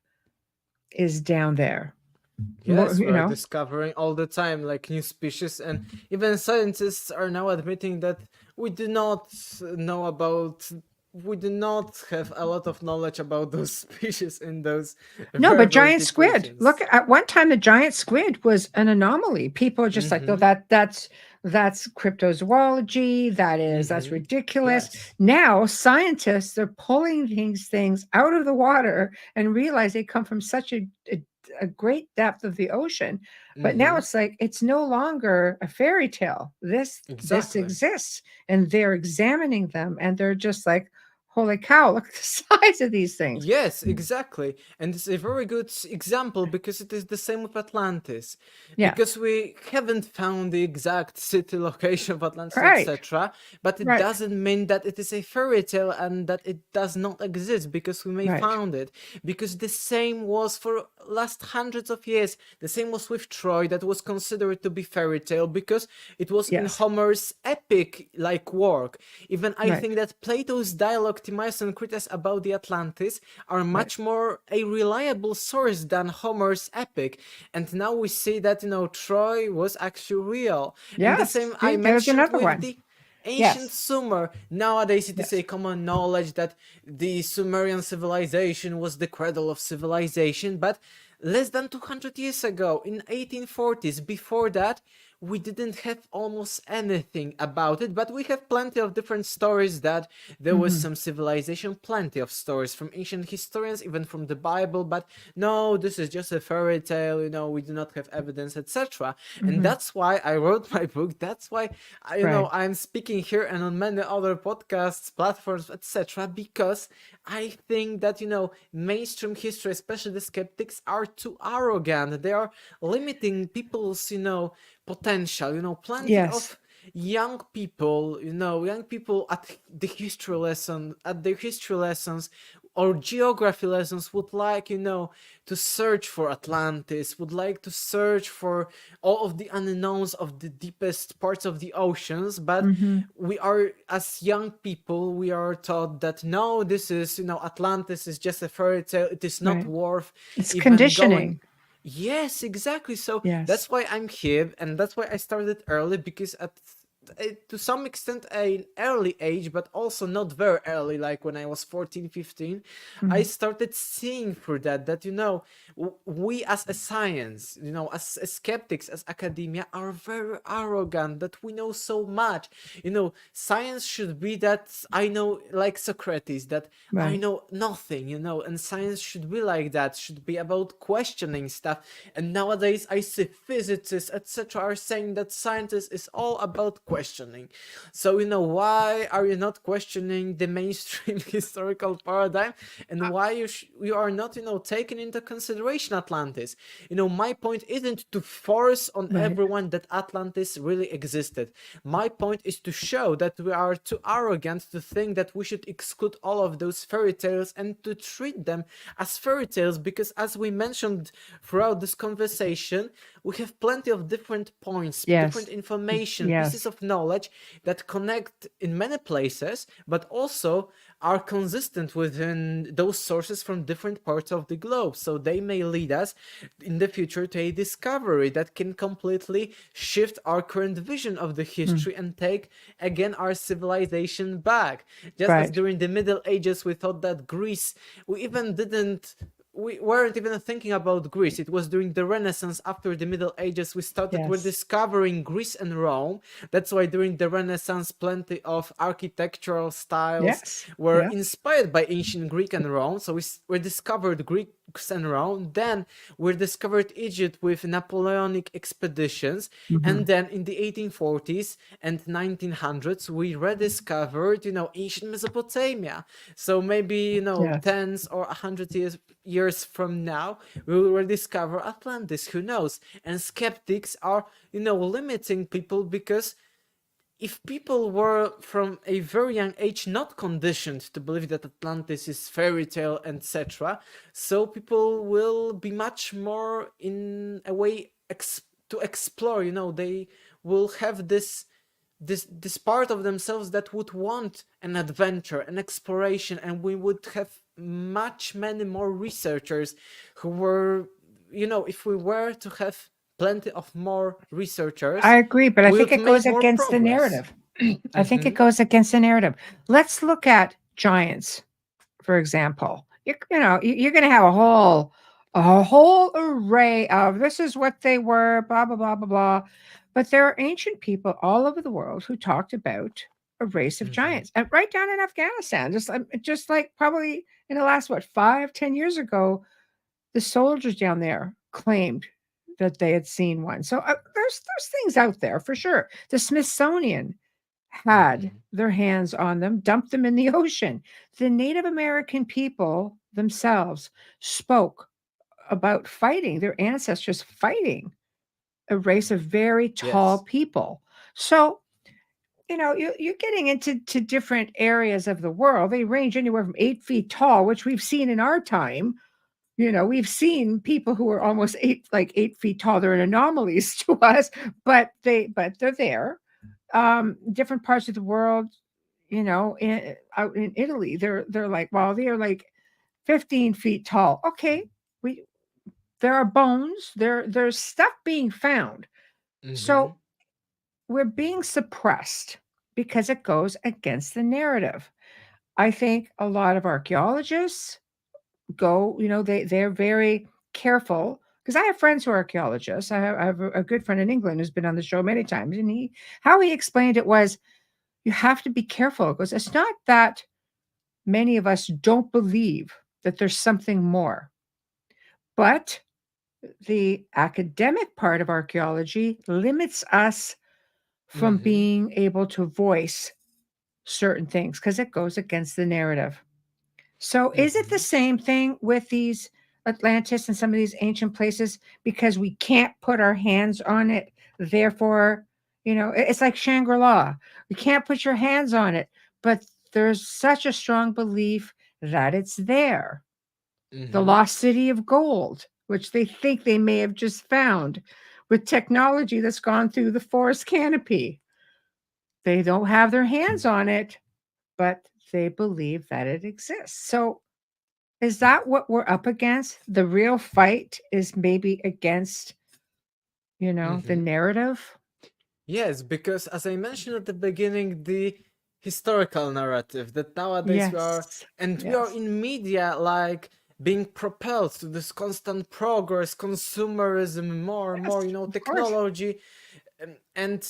is down there. Yes, we You are know, discovering all the time like new species, and even scientists are now admitting that we do not know about we do not have a lot of knowledge about those species in those no, very, but very giant deep squid. Look, regions. at one time the giant squid was an anomaly. People are just like, oh, Mm-hmm. that's cryptozoology. That's Mm-hmm. ridiculous. Yes. Now scientists are pulling these things out of the water and realize they come from such a great depth of the ocean. But now Mm-hmm. it's like it's no longer a fairy tale. This Exactly. exists, and they're examining them, and they're just like, holy cow! Look at the size of these things. Yes, exactly. And it's a very good example because it is the same with Atlantis. Yeah. Because we haven't found the exact city location of Atlantis, Right. etc. But it Right. doesn't mean that it is a fairy tale and that it does not exist because we may Right. found it. Because the same was for last hundreds of years. The same was with Troy that was considered to be fairy tale because it was in Yes. Homer's epic like work. Even I Right. think that Plato's dialogue Timaeus and Critias about the Atlantis are Right. much more a reliable source than Homer's epic. And now we see that Troy was actually real. And the Yes. same I See, there's mentioned another with one. the ancient Yes. Sumer. Nowadays, it is Yes. a common knowledge that the Sumerian civilization was the cradle of civilization, but less than 200 years ago, in 1840s, before that, we didn't have almost anything about it, but we have plenty of different stories that there was Mhm. some civilization, plenty of stories from ancient historians, even from the Bible, but no, this is just a fairy tale, we do not have evidence, etc. And Mhm. that's why I wrote my book. That's why Right. I'm speaking here and on many other podcasts, platforms, etc. Because I think that mainstream history, especially the skeptics, are too arrogant. They are limiting people's potential. Plenty Yes. of young people at their history lessons or geography lessons would like to search for Atlantis, would like to search for all of the unknowns of the deepest parts of the oceans, but Mhm. we are, as young people, we are taught that no, this is Atlantis is just a fairy tale, it is not Right. worth It's even going. conditioning. Yes, exactly. So Yes. that's why I'm here, and that's why I started early, because to some extent an early age, but also not very early, like when I was 14, 15, I Mhm. started seeing through that we as a science, as skeptics, as academia, are very arrogant, that we know so much. Science should be that I know, like Socrates, that I Right. know nothing, and science should be like that, should be about questioning stuff. And nowadays I see physicists, etc., are saying that scientists is all about questioning. So, why are you not questioning the mainstream historical paradigm, and why you are not, taking into consideration Atlantis? My point isn't to force on Right. everyone that Atlantis really existed. My point is to show that we are too arrogant to think that we should exclude all of those fairy tales and to treat them as fairy tales, because as we mentioned throughout this conversation, we have plenty of different points, different Yes. information, pieces Yes. of knowledge that connect in many places, but also are consistent within those sources from different parts of the globe. So they may lead us in the future to a discovery that can completely shift our current vision of the Mm. history and take again our civilization back. Just as Right. during the Middle Ages we thought that Greece, we weren't even thinking about Greece. It was during the Renaissance, after the Middle Ages, we started Yes. rediscovering Greece and Rome. That's why during the Renaissance, plenty of architectural styles Yes. were Yeah. inspired by ancient Greek and Rome. So we rediscovered Greeks and Rome. Then we discovered Egypt with Napoleonic expeditions. And Mhm. then in the 1840s and 1900s, we rediscovered, ancient Mesopotamia. So maybe, Yes. tens or 100 years from now, we will rediscover Atlantis. Who knows? And skeptics are, limiting people, because if people were from a very young age not conditioned to believe that Atlantis is fairy tale, etc., so people will be much more in a way to explore. They will have this part of themselves that would want an adventure, an exploration, and we would have many more researchers who were if we were to have plenty of more researchers, I agree, but I we think would it goes make more against the progress. narrative. I think it Mm-hmm. goes against the narrative. Let's look at giants, for example. You're going to have a whole array of this is what they were, blah blah blah blah blah. But there are ancient people all over the world who talked about a race of Mm-hmm. giants, and right down in Afghanistan, just like probably in the last 5-10 years ago, the soldiers down there claimed that they had seen one. So there's things out there for sure. The Smithsonian had Mm-hmm. their hands on them, dumped them in the ocean. The Native American people themselves spoke about fighting, their ancestors fighting a race of very tall Yes. people. So, you're getting into different areas of the world. They range anywhere from 8 feet tall, which we've seen in our time. We've seen people who are almost 8 feet tall. They're anomalies to us, but they're there. Different parts of the world, out in Italy, they're like 15 feet tall. Okay, we there are bones, there's stuff being found. Mm-hmm. So we're being suppressed because it goes against the narrative. I think a lot of archaeologists they're very careful because I have friends who are archaeologists. I have a good friend in England who's been on the show many times, and how he explained it was, you have to be careful because it's not that many of us don't believe that there's something more, but the academic part of archaeology limits us from Mm-hmm. being able to voice certain things because it goes against the narrative. So is it the Mm-hmm. same thing with these Atlantis and some of these ancient places because we can't put our hands on it? Therefore, it's like Shangri-La. You can't put your hands on it, but there's such a strong belief that it's there. The Mm-hmm. lost city of gold, which they think they may have just found with technology that's gone through the forest canopy. They don't have their hands on it, but they believe that it exists. So is that what we're up against? The real fight is maybe against, the Mm-hmm. narrative? Yes, because as I mentioned at the beginning, the historical narrative that nowadays Yes. we are Yes. in media like being propelled to this constant progress, consumerism, more and Yes. more, Of course. technology. And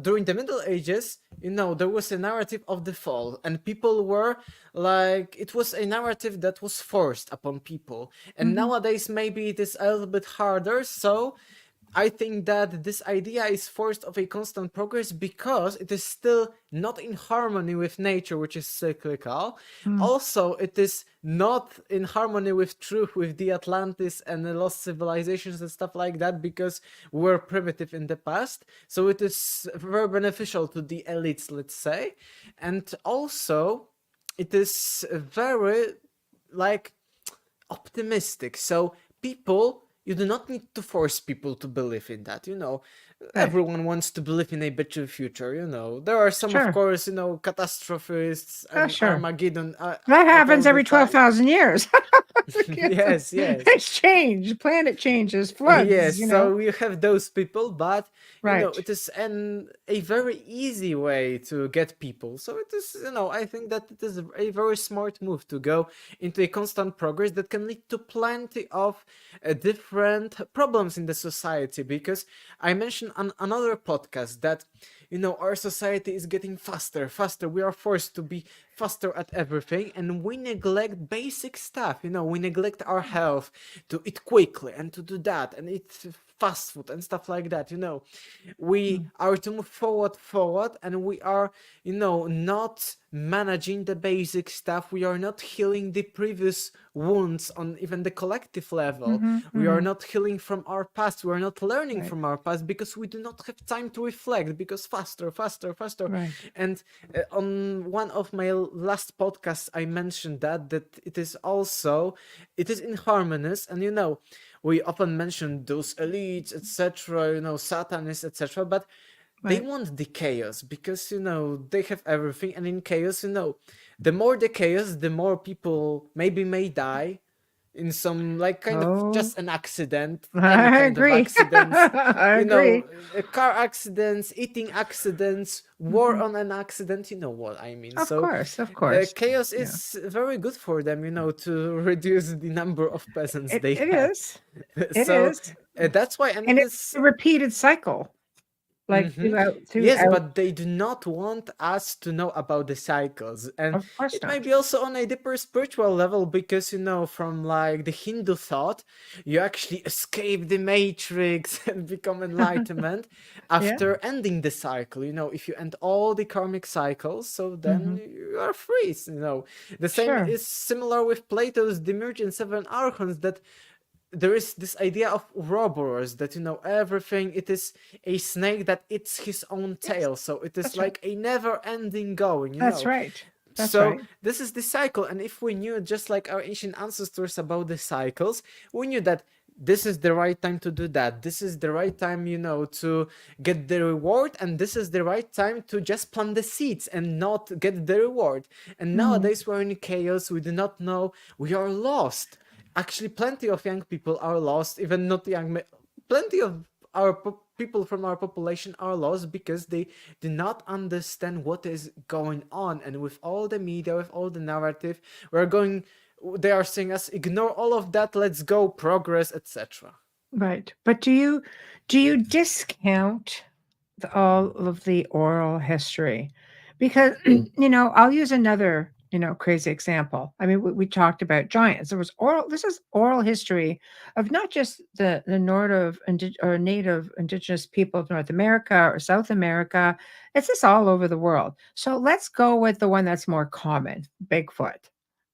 during the Middle Ages, there was a narrative of the fall, and people were like, it was a narrative that was forced upon people. And Mhm. nowadays, maybe it is a little bit harder. So I think that this idea is forced of a constant progress because it is still not in harmony with nature, which is cyclical. Mm. Also, it is not in harmony with truth, with the Atlantis and the lost civilizations and stuff like that, because we were primitive in the past. So it is very beneficial to the elites, let's say. And also, it is very, like, optimistic. So people, you do not need to force people to believe in that. Right. Everyone wants to believe in a better future. There are some, of Sure. course, catastrophists Oh, and sure. Armageddon That at all happens the every time. 12,000 years. Yes, yes. It's change. Planet changes, Yes, floods, so you have those people, but Right. it is a very easy way to get people. So it is, I think that it is a very smart move to go into a constant progress that can lead to plenty of different problems in the society. Because I mentioned on another podcast that our society is getting faster, faster. We are forced to be faster at everything, and we neglect basic stuff. We neglect our health, to eat quickly and to do that and eat fast food and stuff like that. We Mm. are to move forward, and we are, not managing the basic stuff. We are not healing the previous wounds on even the collective level. Mhm. We are Mhm. not healing from our past. We are not learning Right. from our past because we do not have time to reflect, because faster, faster, faster. Right. And on one of my last podcasts, I mentioned that it is inharmonious. And we often mention those elites, etc., satanists, etc., but they Right. want the chaos because they have everything. And in chaos, the more the chaos, the more people maybe may die, in some like kind of Oh, just an accident, any I kind of agree. accidents, I agree. car accidents, eating accidents, war Mhm. on an accident, you know what I mean. Of So course, of course. chaos Yeah. is very good for them, to reduce the number of peasants It they it have. is. It So is. that's why, and And it it's is. a repeated cycle, like Hmm. Yes, throughout. but they do not want us to know about the cycles. And Of course it might not. be also on a deeper spiritual level because, from like the Hindu thought, you actually escape the matrix and become enlightenment Yeah. after ending the cycle. If you end all the karmic cycles, so then Hmm. you are free. The same Sure. is similar with Plato's Demiurge and Seven Archons, that there is this idea of Ouroboros, that everything, it is a snake that eats his own Yes, tail, so it is that's right. like a never ending going. That's right. That's So right. this is the cycle, and if we knew, just like our ancient ancestors, about the cycles, we knew that this is the right time to do that, this is the right time, to get the reward, and this is the right time to just plant the seeds and not get the reward. And Mhm. nowadays we're in chaos, we do not know, we are lost. Actually, plenty of young people are lost, even not plenty of our people from our population are lost because they do not understand what is going on. And with all the media, with all the narrative, they are saying us, ignore all of that, let's go, progress, etc. Right. But do you discount all of the oral history? Because I'll use another crazy example. I mean, we talked about giants. There was oral. This is oral history of not just the or native indigenous people of North America or South America. It's just all over the world. So let's go with the one that's more common, Bigfoot.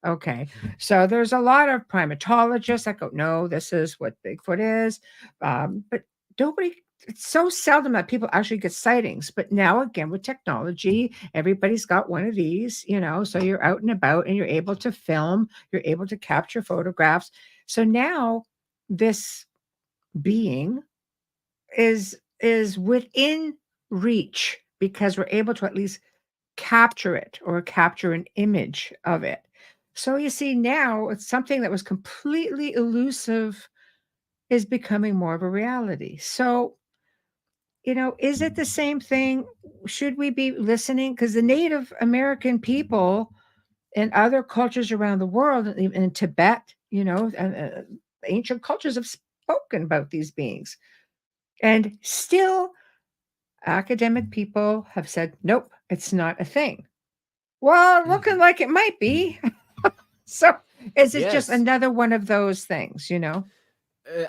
Okay. So there's a lot of primatologists that go, no, this is what Bigfoot is. But nobody, it's so seldom that people actually get sightings. But now, again, with technology, everybody's got one of these, so you're out and about and you're able to film, you're able to capture photographs. So now this being is within reach because we're able to at least capture it or capture an image of it. So you see, now it's something that was completely elusive is becoming more of a reality. So, is it the same thing? Should we be listening? Because the Native American people and other cultures around the world, and even in Tibet, ancient cultures have spoken about these beings. And still, academic people have said, nope, it's not a thing. Well, looking Hmm. like it might be. So, is it just Yes. another one of those things?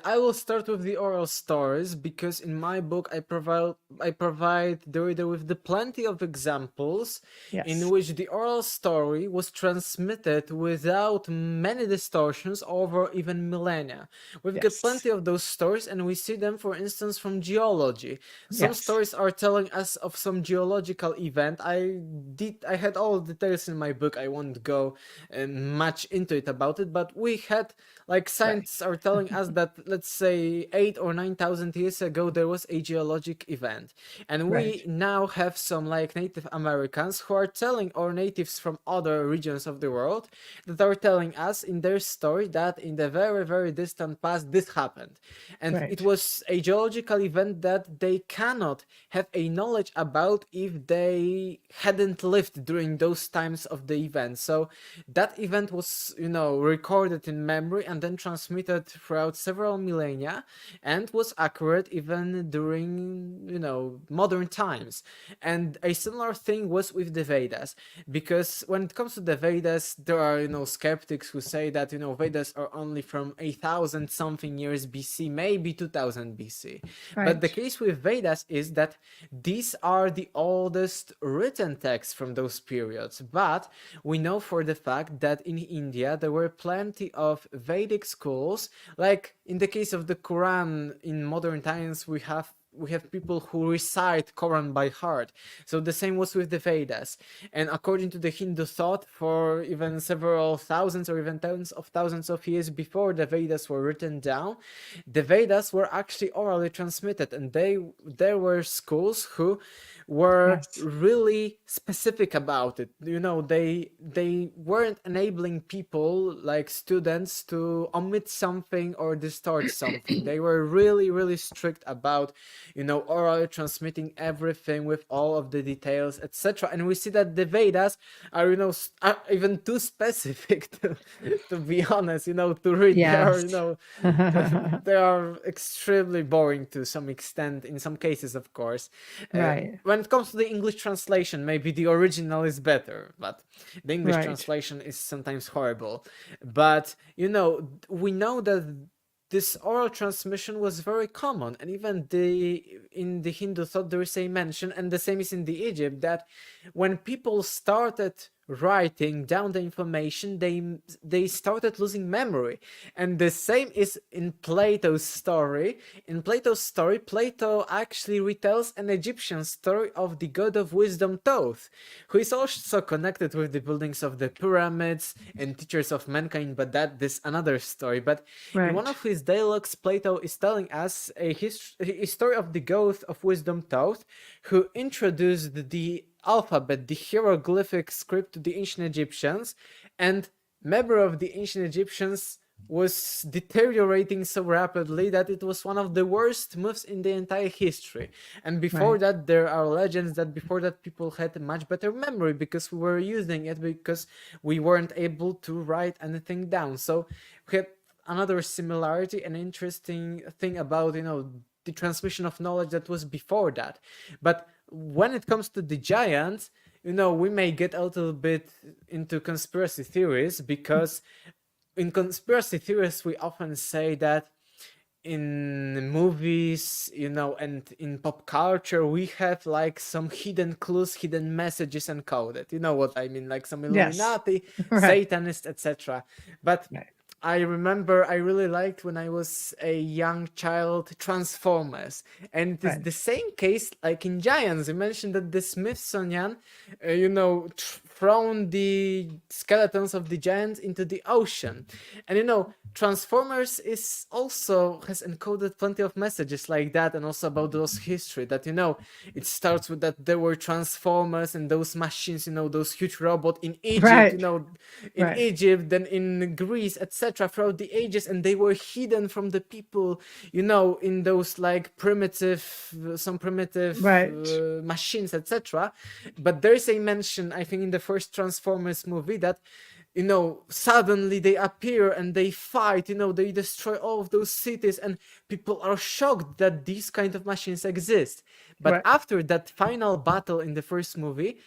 I will start with the oral stories because in my book I provide the reader with the plenty of examples in Yes. which the oral story was transmitted without many distortions over even millennia. We've got Yes. plenty of those stories, and we see them, for instance, from geology. Some Yes. stories are telling us of some geological event. I had all the details in my book. I won't go much into it about it, but we had, like, Right. scientists are telling us that, let's say, 8 or 9,000 years ago there was a geologic event, and we Right. now have some, like, Native Americans who are telling, or natives from other regions of the world, that are telling us in their story that in the very, very distant past this happened, and it Right. was a geological event that they cannot have a knowledge about if they hadn't lived during those times of the event. So that event was, recorded in memory and then transmitted throughout several millennia, and was accurate even during, modern times. And a similar thing was with the Vedas, because when it comes to the Vedas, there are, skeptics who say that, Vedas are only from 1,000 something years BC, maybe 2000 BC. But the Right. case with Vedas is that these are the oldest written texts from those periods. But we know for the fact that in India there were plenty of Vedic schools. Like in the case of the Quran, in modern times we have people who recite Quran by heart. So the same was with the Vedas. And according to the Hindu thought, for even several thousands or even tens of thousands of years before the Vedas were written down, the Vedas were actually orally transmitted, and there were schools who were Yes. really specific about it. They weren't enabling people like students to omit something or distort something. They were really, really strict about, orally transmitting everything with all of the details, etc. And we see that the Vedas are, are even too specific to be honest, to read. They are, Yes. they are extremely boring to some extent, in some cases, of course. Right. When it comes to the English translation, maybe the original is better, but the English Right. translation is sometimes horrible. But, we know that this oral transmission was very common, and even in the Hindu thought there is a mention, and the same is in the Egypt, that when people started writing down the information, they started losing memory. And the same is in Plato's story. In Plato's story, Plato actually retells an Egyptian story of the god of wisdom Thoth, who is also connected with the buildings of the pyramids and teachers of mankind, but this another story. But in one Right. of his dialogues, Plato is telling us a story of the god of wisdom Thoth, who introduced the alphabet, the hieroglyphic script, to the ancient Egyptians, and memory of the ancient Egyptians was deteriorating so rapidly that it was one of the worst moves in the entire history. And before Right. that, there are legends that before that people had much better memory because we were using it, because we weren't able to write anything down. So we had another similarity and interesting thing about, the transmission of knowledge that was before that. But when it comes to the giants, we may get a little bit into conspiracy theories, because in conspiracy theories we often say that in movies, and in pop culture, we have like some hidden clues, hidden messages encoded. You know what I mean? Like some Yes. Illuminati, Right. Satanists, etc. But Right. I remember I really liked when I was a young child Transformers, and it is Right. the same case like in Giants. You mentioned that the Smithsonian, thrown the skeletons of the giants into the ocean, and Transformers is also has encoded plenty of messages like that, and also about those history that it starts with that there were Transformers and those machines, those huge robots in Egypt, Right. in Right. Egypt, then in Greece, etc. throughout the ages, and they were hidden from the people, in those like some primitive Right. machines, etc. But there is a mention, I think, in the first Transformers movie that suddenly they appear and they fight, they destroy all of those cities, and people are shocked that these kind of machines exist. But Right. after that final battle in the first movie,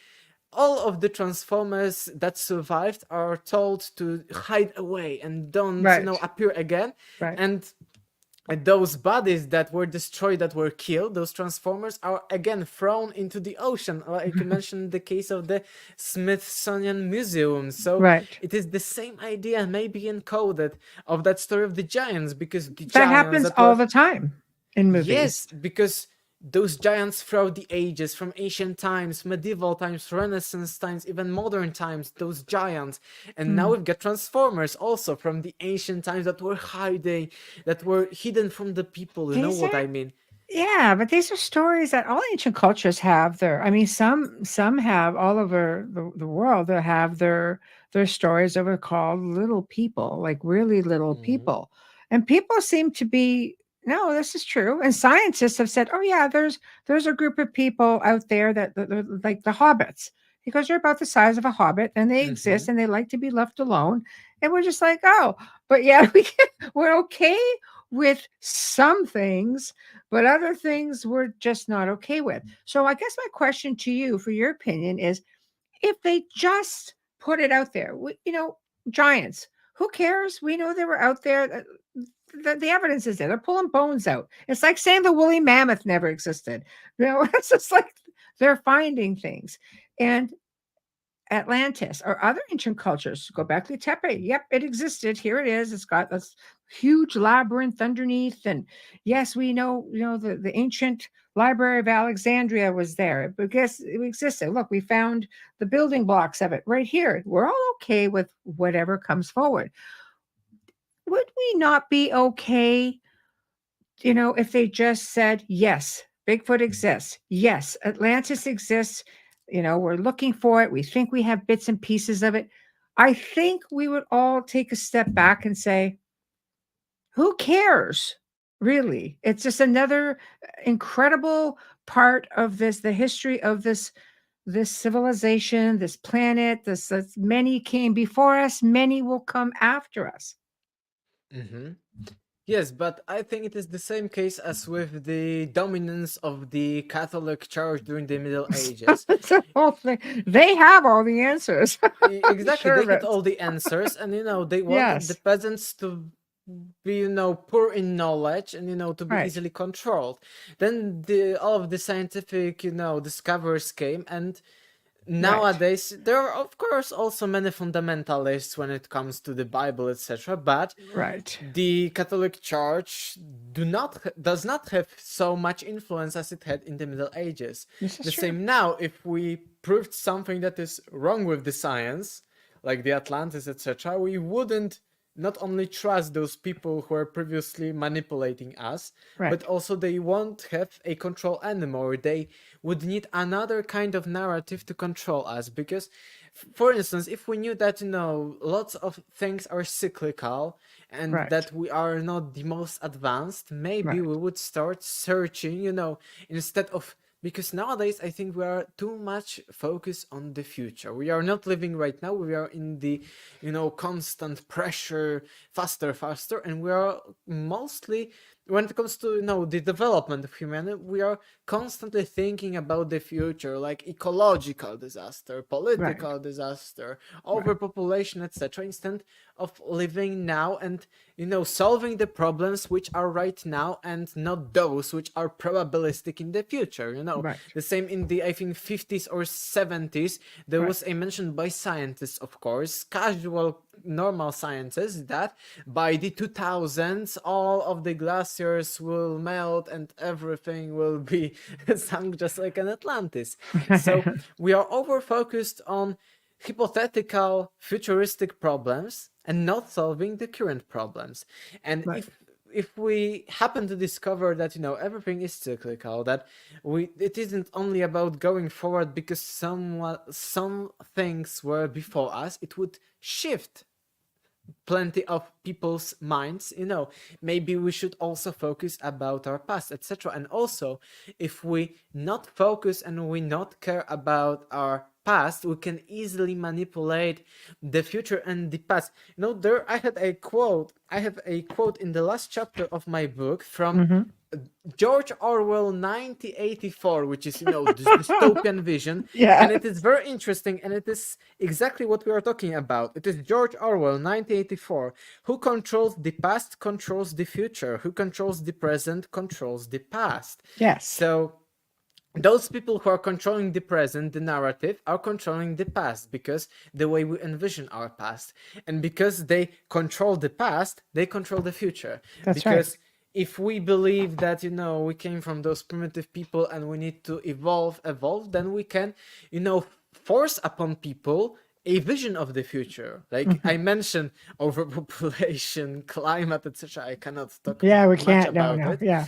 all of the Transformers that survived are told to hide away and don't, Right. appear again. Right. And those bodies that were destroyed, that were killed, those Transformers are again thrown into the ocean, like you mentioned the case of the Smithsonian Museum. So Right. it is the same idea, maybe encoded, of that story of the giants, because the That giants happens that all were, the time in movies. yes, because those giants throughout the ages, from ancient times, medieval times, Renaissance times, even modern times, those giants. And now Mm. we've got Transformers also from the ancient times that were hiding, that were hidden from the people. You know These what are I mean? Yeah, but these are stories that all ancient cultures have I mean, some have all over the world. They have their stories that were called little people, like really little Hmm. people. And people seem to be, no, this is true. And scientists have said, oh yeah, there's a group of people out there that they're like the hobbits, because they're about the size of a hobbit and they Hmm. exist and they like to be left alone. And we're just like, oh, but yeah, we're okay with some things, but other things we're just not okay with. So I guess my question to you, for your opinion, is if they just put it out there, giants, who cares? We know they were out there. The evidence is there. They're pulling bones out. It's like saying the woolly mammoth never existed. It's just like they're finding things. And Atlantis or other ancient cultures, go back to Tepe. Yep, it existed. Here it is. It's got this huge labyrinth underneath. And yes, we know, the ancient Library of Alexandria was there because it existed. Look, we found the building blocks of it right here. We're all okay with whatever comes forward. Would we not be okay, if they just said, yes, Bigfoot exists. Yes, Atlantis exists. We're looking for it. We think we have bits and pieces of it. I think we would all take a step back and say, who cares? Really? It's just another incredible part of the history of this civilization, this planet. This many came before us, many will come after us. Hmm. Yes, but I think it is the same case as with the dominance of the Catholic Church during the Middle Ages. It's a whole thing. They have all the answers. I'm Exactly, sure they of had it. all the answers, and they wanted the Yes. peasants to be, poor in knowledge and to be Right. easily controlled. Then all of the scientific, discoveries came, and nowadays there are of course also many fundamentalists when it comes to the Bible, etc. But Right. the Catholic Church does not have so much influence as it had in the Middle Ages. This is The true. same now, if we proved something that is wrong with the science, like the Atlantis, etc., we wouldn't not only trust those people who are previously manipulating us, Right. but also they won't have a control anymore. They would need another kind of narrative to control us. Because, for instance, if we knew that, lots of things are cyclical and Right. that we are not the most advanced, maybe Right. we would start searching, instead of. Because nowadays, I think we are too much focused on the future. We are not living right now. We are in the, constant pressure, faster, faster, and we are mostly, when it comes to, the development of humanity, we are constantly thinking about the future, like ecological disaster, political disaster, overpopulation, etc., instead of living now and, solving the problems which are right now and not those which are probabilistic in the future. Right. The same in the, I think, 50s or 70s, there Right. was a mention by scientists, of course, casual, normal scientists, that by the 2000s, all of the glaciers will melt and everything will be sunk just like an Atlantis. So we are over-focused on hypothetical, futuristic problems and not solving the current problems. And Right. if we happen to discover that everything is cyclical, that it isn't only about going forward because some things were before us, it would shift plenty of people's minds. Maybe we should also focus about our past, etc. And also, if we not focus and we not care about our past, we can easily manipulate the future and the past. I have a quote in the last chapter of my book from George Orwell 1984, which is, this dystopian vision. Yeah. And it is very interesting, and it is exactly what we are talking about. It is George Orwell 1984. Who controls the past controls the future. Who controls the present controls the past. Yes. So those people who are controlling the present, the narrative, are controlling the past, because the way we envision our past. And because they control the past, they control the future. That's because right. if we believe that, we came from those primitive people and we need to evolve, then we can, force upon people a vision of the future. Like I mentioned, overpopulation, climate, etc. I cannot talk Yeah, we much can't. No, about no. it. Yeah.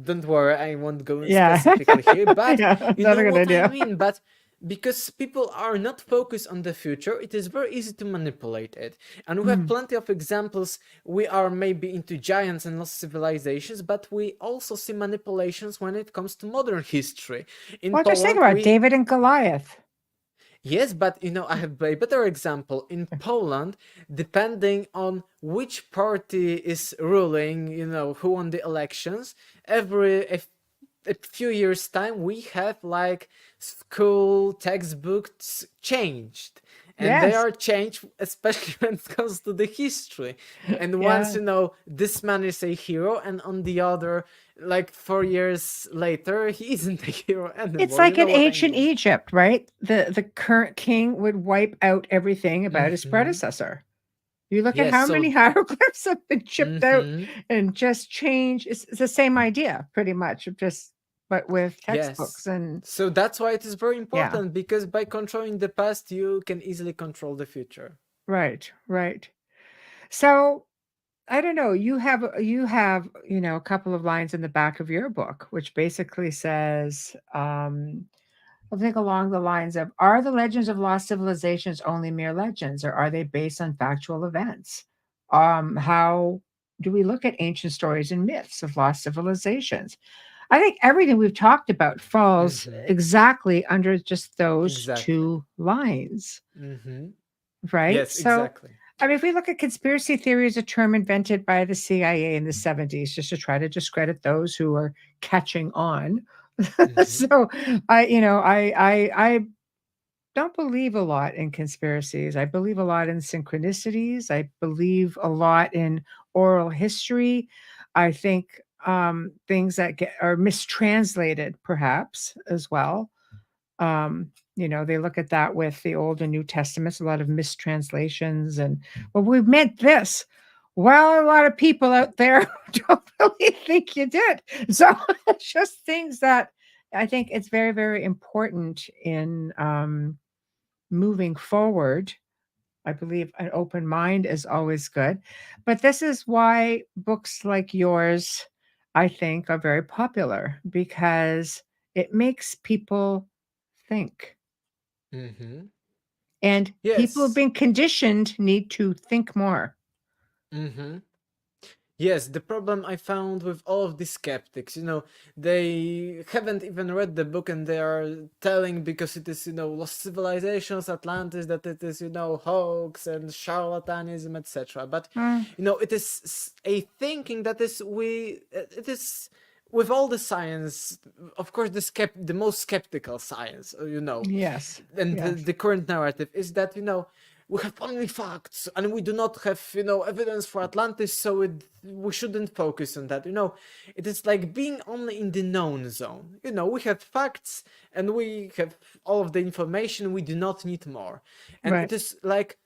Don't worry, I won't go Yeah. specifically here, but Yeah, you not know a good what idea. I mean. But because people are not focused on the future, it is very easy to manipulate it. And we have plenty of examples. We are maybe into giants and lost civilizations, but we also see manipulations when it comes to modern history. In Well, just think Poland, about David and Goliath. Yes, but I have a better example. In Poland, depending on which party is ruling, who won the elections, every a few years' time, we have like school textbooks changed. And they Yes. are changed, especially when it comes to the history. And Yeah. once, this man is a hero, and on the other, like 4 years later, he isn't a hero anymore. It's like You in know what I ancient mean? Egypt, right? The current king would wipe out everything about his Mhm. predecessor. You look at Yes, how so many hieroglyphs have been chipped out Mhm. and just changed. It's the same idea, pretty much. Of just but with textbooks. Yes. And So that's why it is very yeah, important, because by controlling the past, you can easily control the future. right, right. So I don't know. You have a couple of lines in the back of your book, which basically says, I think along the lines of, are the legends of lost civilizations only mere legends, or are they based on factual events? How do we look at ancient stories and myths of lost civilizations? I think everything we've talked about falls Mm-hmm. exactly under just those Exactly. two lines, Mm-hmm. right? Yes, So, exactly. I mean, if we look at conspiracy theory as a term invented by the CIA in the 70s, just to try to discredit those who are catching on. Mm-hmm. So I don't believe a lot in conspiracies. I believe a lot in synchronicities. I believe a lot in oral history. I think things that are mistranslated, perhaps as well. They look at that with the Old and New Testaments, a lot of mistranslations, and well, we meant this. Well, a lot of people out there don't really think you did. So it's just things that I think it's very, very important in moving forward. I believe an open mind is always good. But this is why books like yours, I think, are very popular because it makes people think. Mm-hmm. And people who've Yes. been conditioned need to think more. Mm-hmm. Yes, the problem I found with all of the skeptics, they haven't even read the book and they are telling, because it is, lost civilizations, Atlantis, that it is, hoax and charlatanism, etc. But, Mm, it is a thinking that it is with all the science, of course, the most skeptical science, yes. and the, Yes. the current narrative is that, we have only facts and we do not have evidence for Atlantis, so we shouldn't focus on that. It is like being only in the known zone. We have facts and we have all of the information, we do not need more. And Right. it is like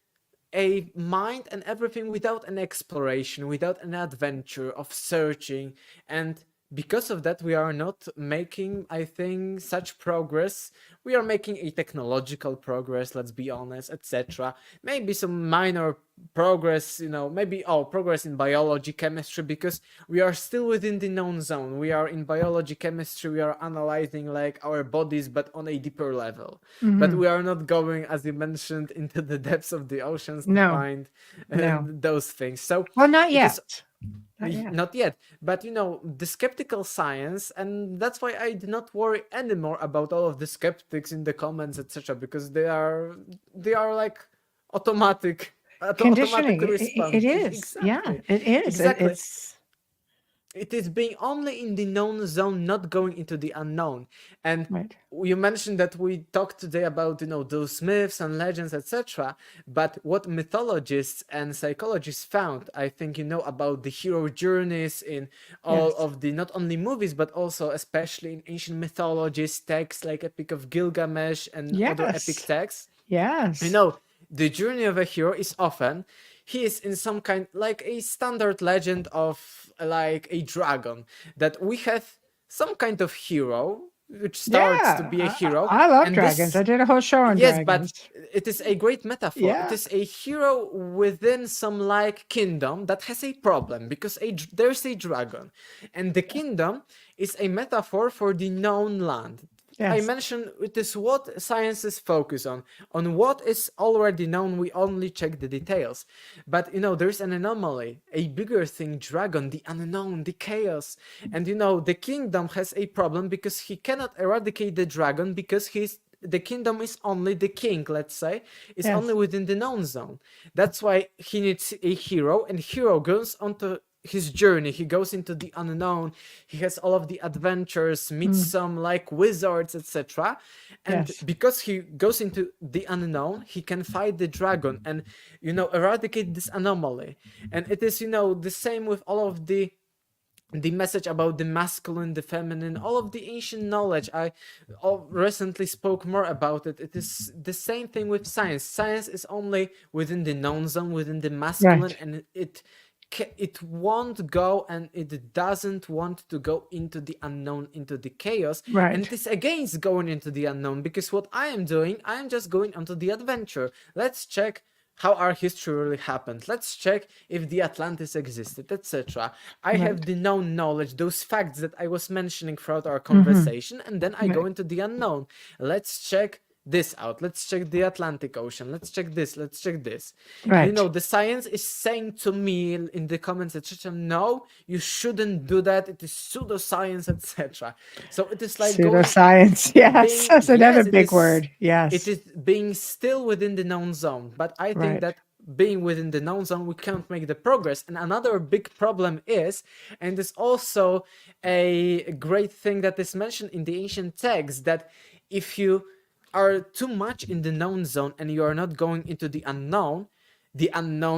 a mind and everything without an exploration, without an adventure of searching. And because of that, we are not making, I think, such progress. We are making a technological progress, let's be honest, etc. Maybe some minor progress, maybe progress in biology, chemistry, because we are still within the known zone. We are in biology, chemistry, we are analyzing like our bodies, but on a deeper level. But Hmm. we are not going, as you mentioned, into the depths of the oceans to No, find no. those things. So Well, not it is yet. Not yet. not yet, but the skeptical science, and that's why I do not worry anymore about all of the skeptics in the comments, etc., because they are like automatic Conditioning. It response. is. Yeah, Exactly, it is. exactly. It's It is being only in the known zone, not going into the unknown. And right. you mentioned that we talked today about those myths and legends, etc. But what mythologists and psychologists found, I think about the hero journeys in all Yes. of the, not only movies but also especially in ancient mythologies, texts like Epic of Gilgamesh and other epic Yes. texts. you Yes. know the journey of a hero is often, he is in some kind, like a standard legend of like a dragon, that we have some kind of hero which starts to Yeah. be a hero. I love And dragons. I this, did a whole show on yes, but dragons. it is a great metaphor. It Yeah. is a hero within some like kingdom that has a problem, because there's a dragon, and the kingdom is a metaphor for the known land. I Yes. mentioned it is what sciences focus on. On what is already known, we only check the details. But there's an anomaly, a bigger thing, dragon, the unknown, the chaos. And the kingdom has a problem because he cannot eradicate the dragon, because the kingdom is only the king, let's say, is only Yes. within the known zone. That's why he needs a hero, and hero goes onto his journey. He goes into the unknown. He has all of the adventures, meets Mm. some like wizards, etc. And Yes. because he goes into the unknown, he can fight the dragon and eradicate this anomaly. And it is the same with all of the message about the masculine, the feminine, all of the ancient knowledge. I recently spoke more about it. It is the same thing with science. Science is only within the known zone, within the masculine, Right. and it it won't go, and it doesn't want to go into the unknown, into the chaos, and Right. it is against going into the unknown, because what I am doing, I am just going onto the adventure. Let's check how our history really happened. Let's check if the Atlantis existed, etc. I have Right. the known knowledge, those facts that I was mentioning throughout our Mm-hmm. conversation, and then I go Right. into the unknown. Let's check this out. Let's check the Atlantic Ocean. Let's check this. Let's check this. And Right. the science is saying to me in the comments, etc., no, you shouldn't do that. It is pseudoscience, etc. So it is like going, Pseudoscience. Yes, being, that's another yes, big word. it Yes. is being still within the known zone. But I think Right. that being within the known zone, we can't make the progress. And another big problem is, and it's also a great thing that is mentioned in the ancient texts, that if you are too much in the known zone and you are not going into the unknown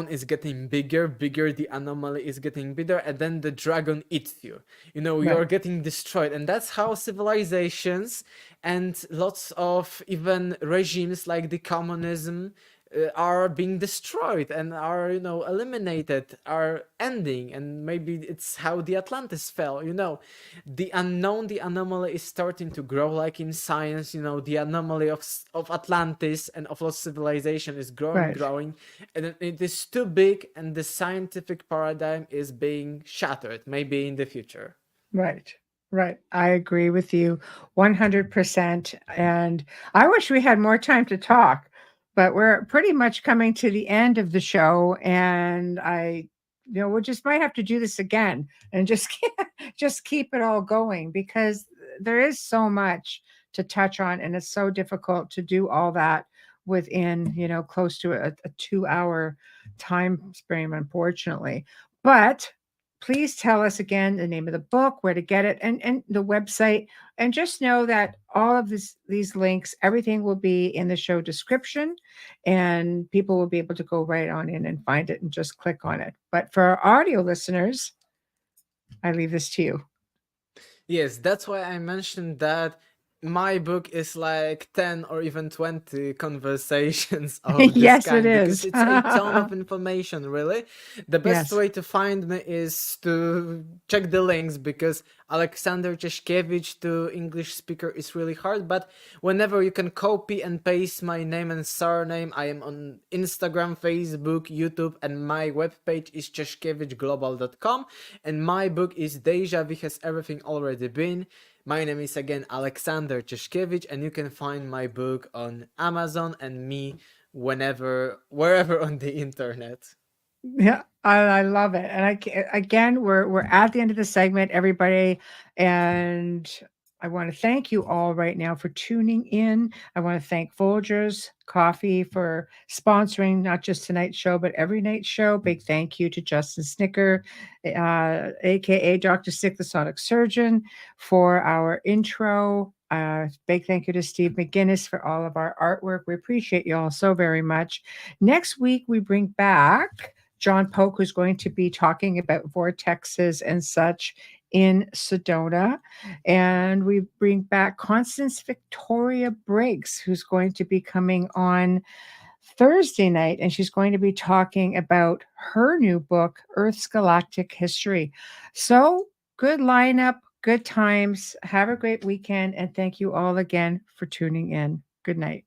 is getting bigger, bigger, the anomaly is getting bigger, and then the dragon eats you. You're Right. getting destroyed. And that's how civilizations and lots of even regimes like the communism are being destroyed and are, eliminated, are ending. And maybe it's how the Atlantis fell. The unknown, the anomaly is starting to grow, like in science. The anomaly of Atlantis and of lost civilization is growing, Right. growing, and it is too big, and the scientific paradigm is being shattered, maybe in the future. Right. Right. I agree with you 100%. And I wish we had more time to talk, but we're pretty much coming to the end of the show. And we just might have to do this again and just just keep it all going, because there is so much to touch on, and it's so difficult to do all that within, close to a 2 hour time frame, unfortunately. But please tell us again the name of the book, where to get it, and the website. And just know that all of these links, everything will be in the show description, and people will be able to go right on in and find it and just click on it. But for our audio listeners, I leave this to you. Yes, that's why I mentioned that my book is like 10 or even 20 conversations of this Yes, it kind, because is. it's a ton of information, really. The best Yes. way to find me is to check the links, because Aleksander Czeszkiewicz to English speaker is really hard, but whenever you can copy and paste my name and surname, I am on Instagram, Facebook, YouTube, and my webpage is czeszkiewiczglobal.com, and my book is Deja Vu Has Everything Already Been. My name is again Aleksander Czeszkiewicz, and you can find my book on Amazon and me wherever on the internet. Yeah, I love it. And again, we're at the end of the segment, everybody, and I want to thank you all right now for tuning in. I want to thank Folgers Coffee for sponsoring not just tonight's show, but every night's show. Big thank you to Justin Snicker, aka Dr. Sick, the Sonic Surgeon, for our intro. Big thank you to Steve McGinnis for all of our artwork. We appreciate you all so very much. Next week, we bring back John Polk, who's going to be talking about vortexes and such in Sedona. And we bring back Constance Victoria Briggs, who's going to be coming on Thursday night, and she's going to be talking about her new book, Earth's Galactic History. So, good lineup, good times. Have a great weekend, and thank you all again for tuning in. Good night.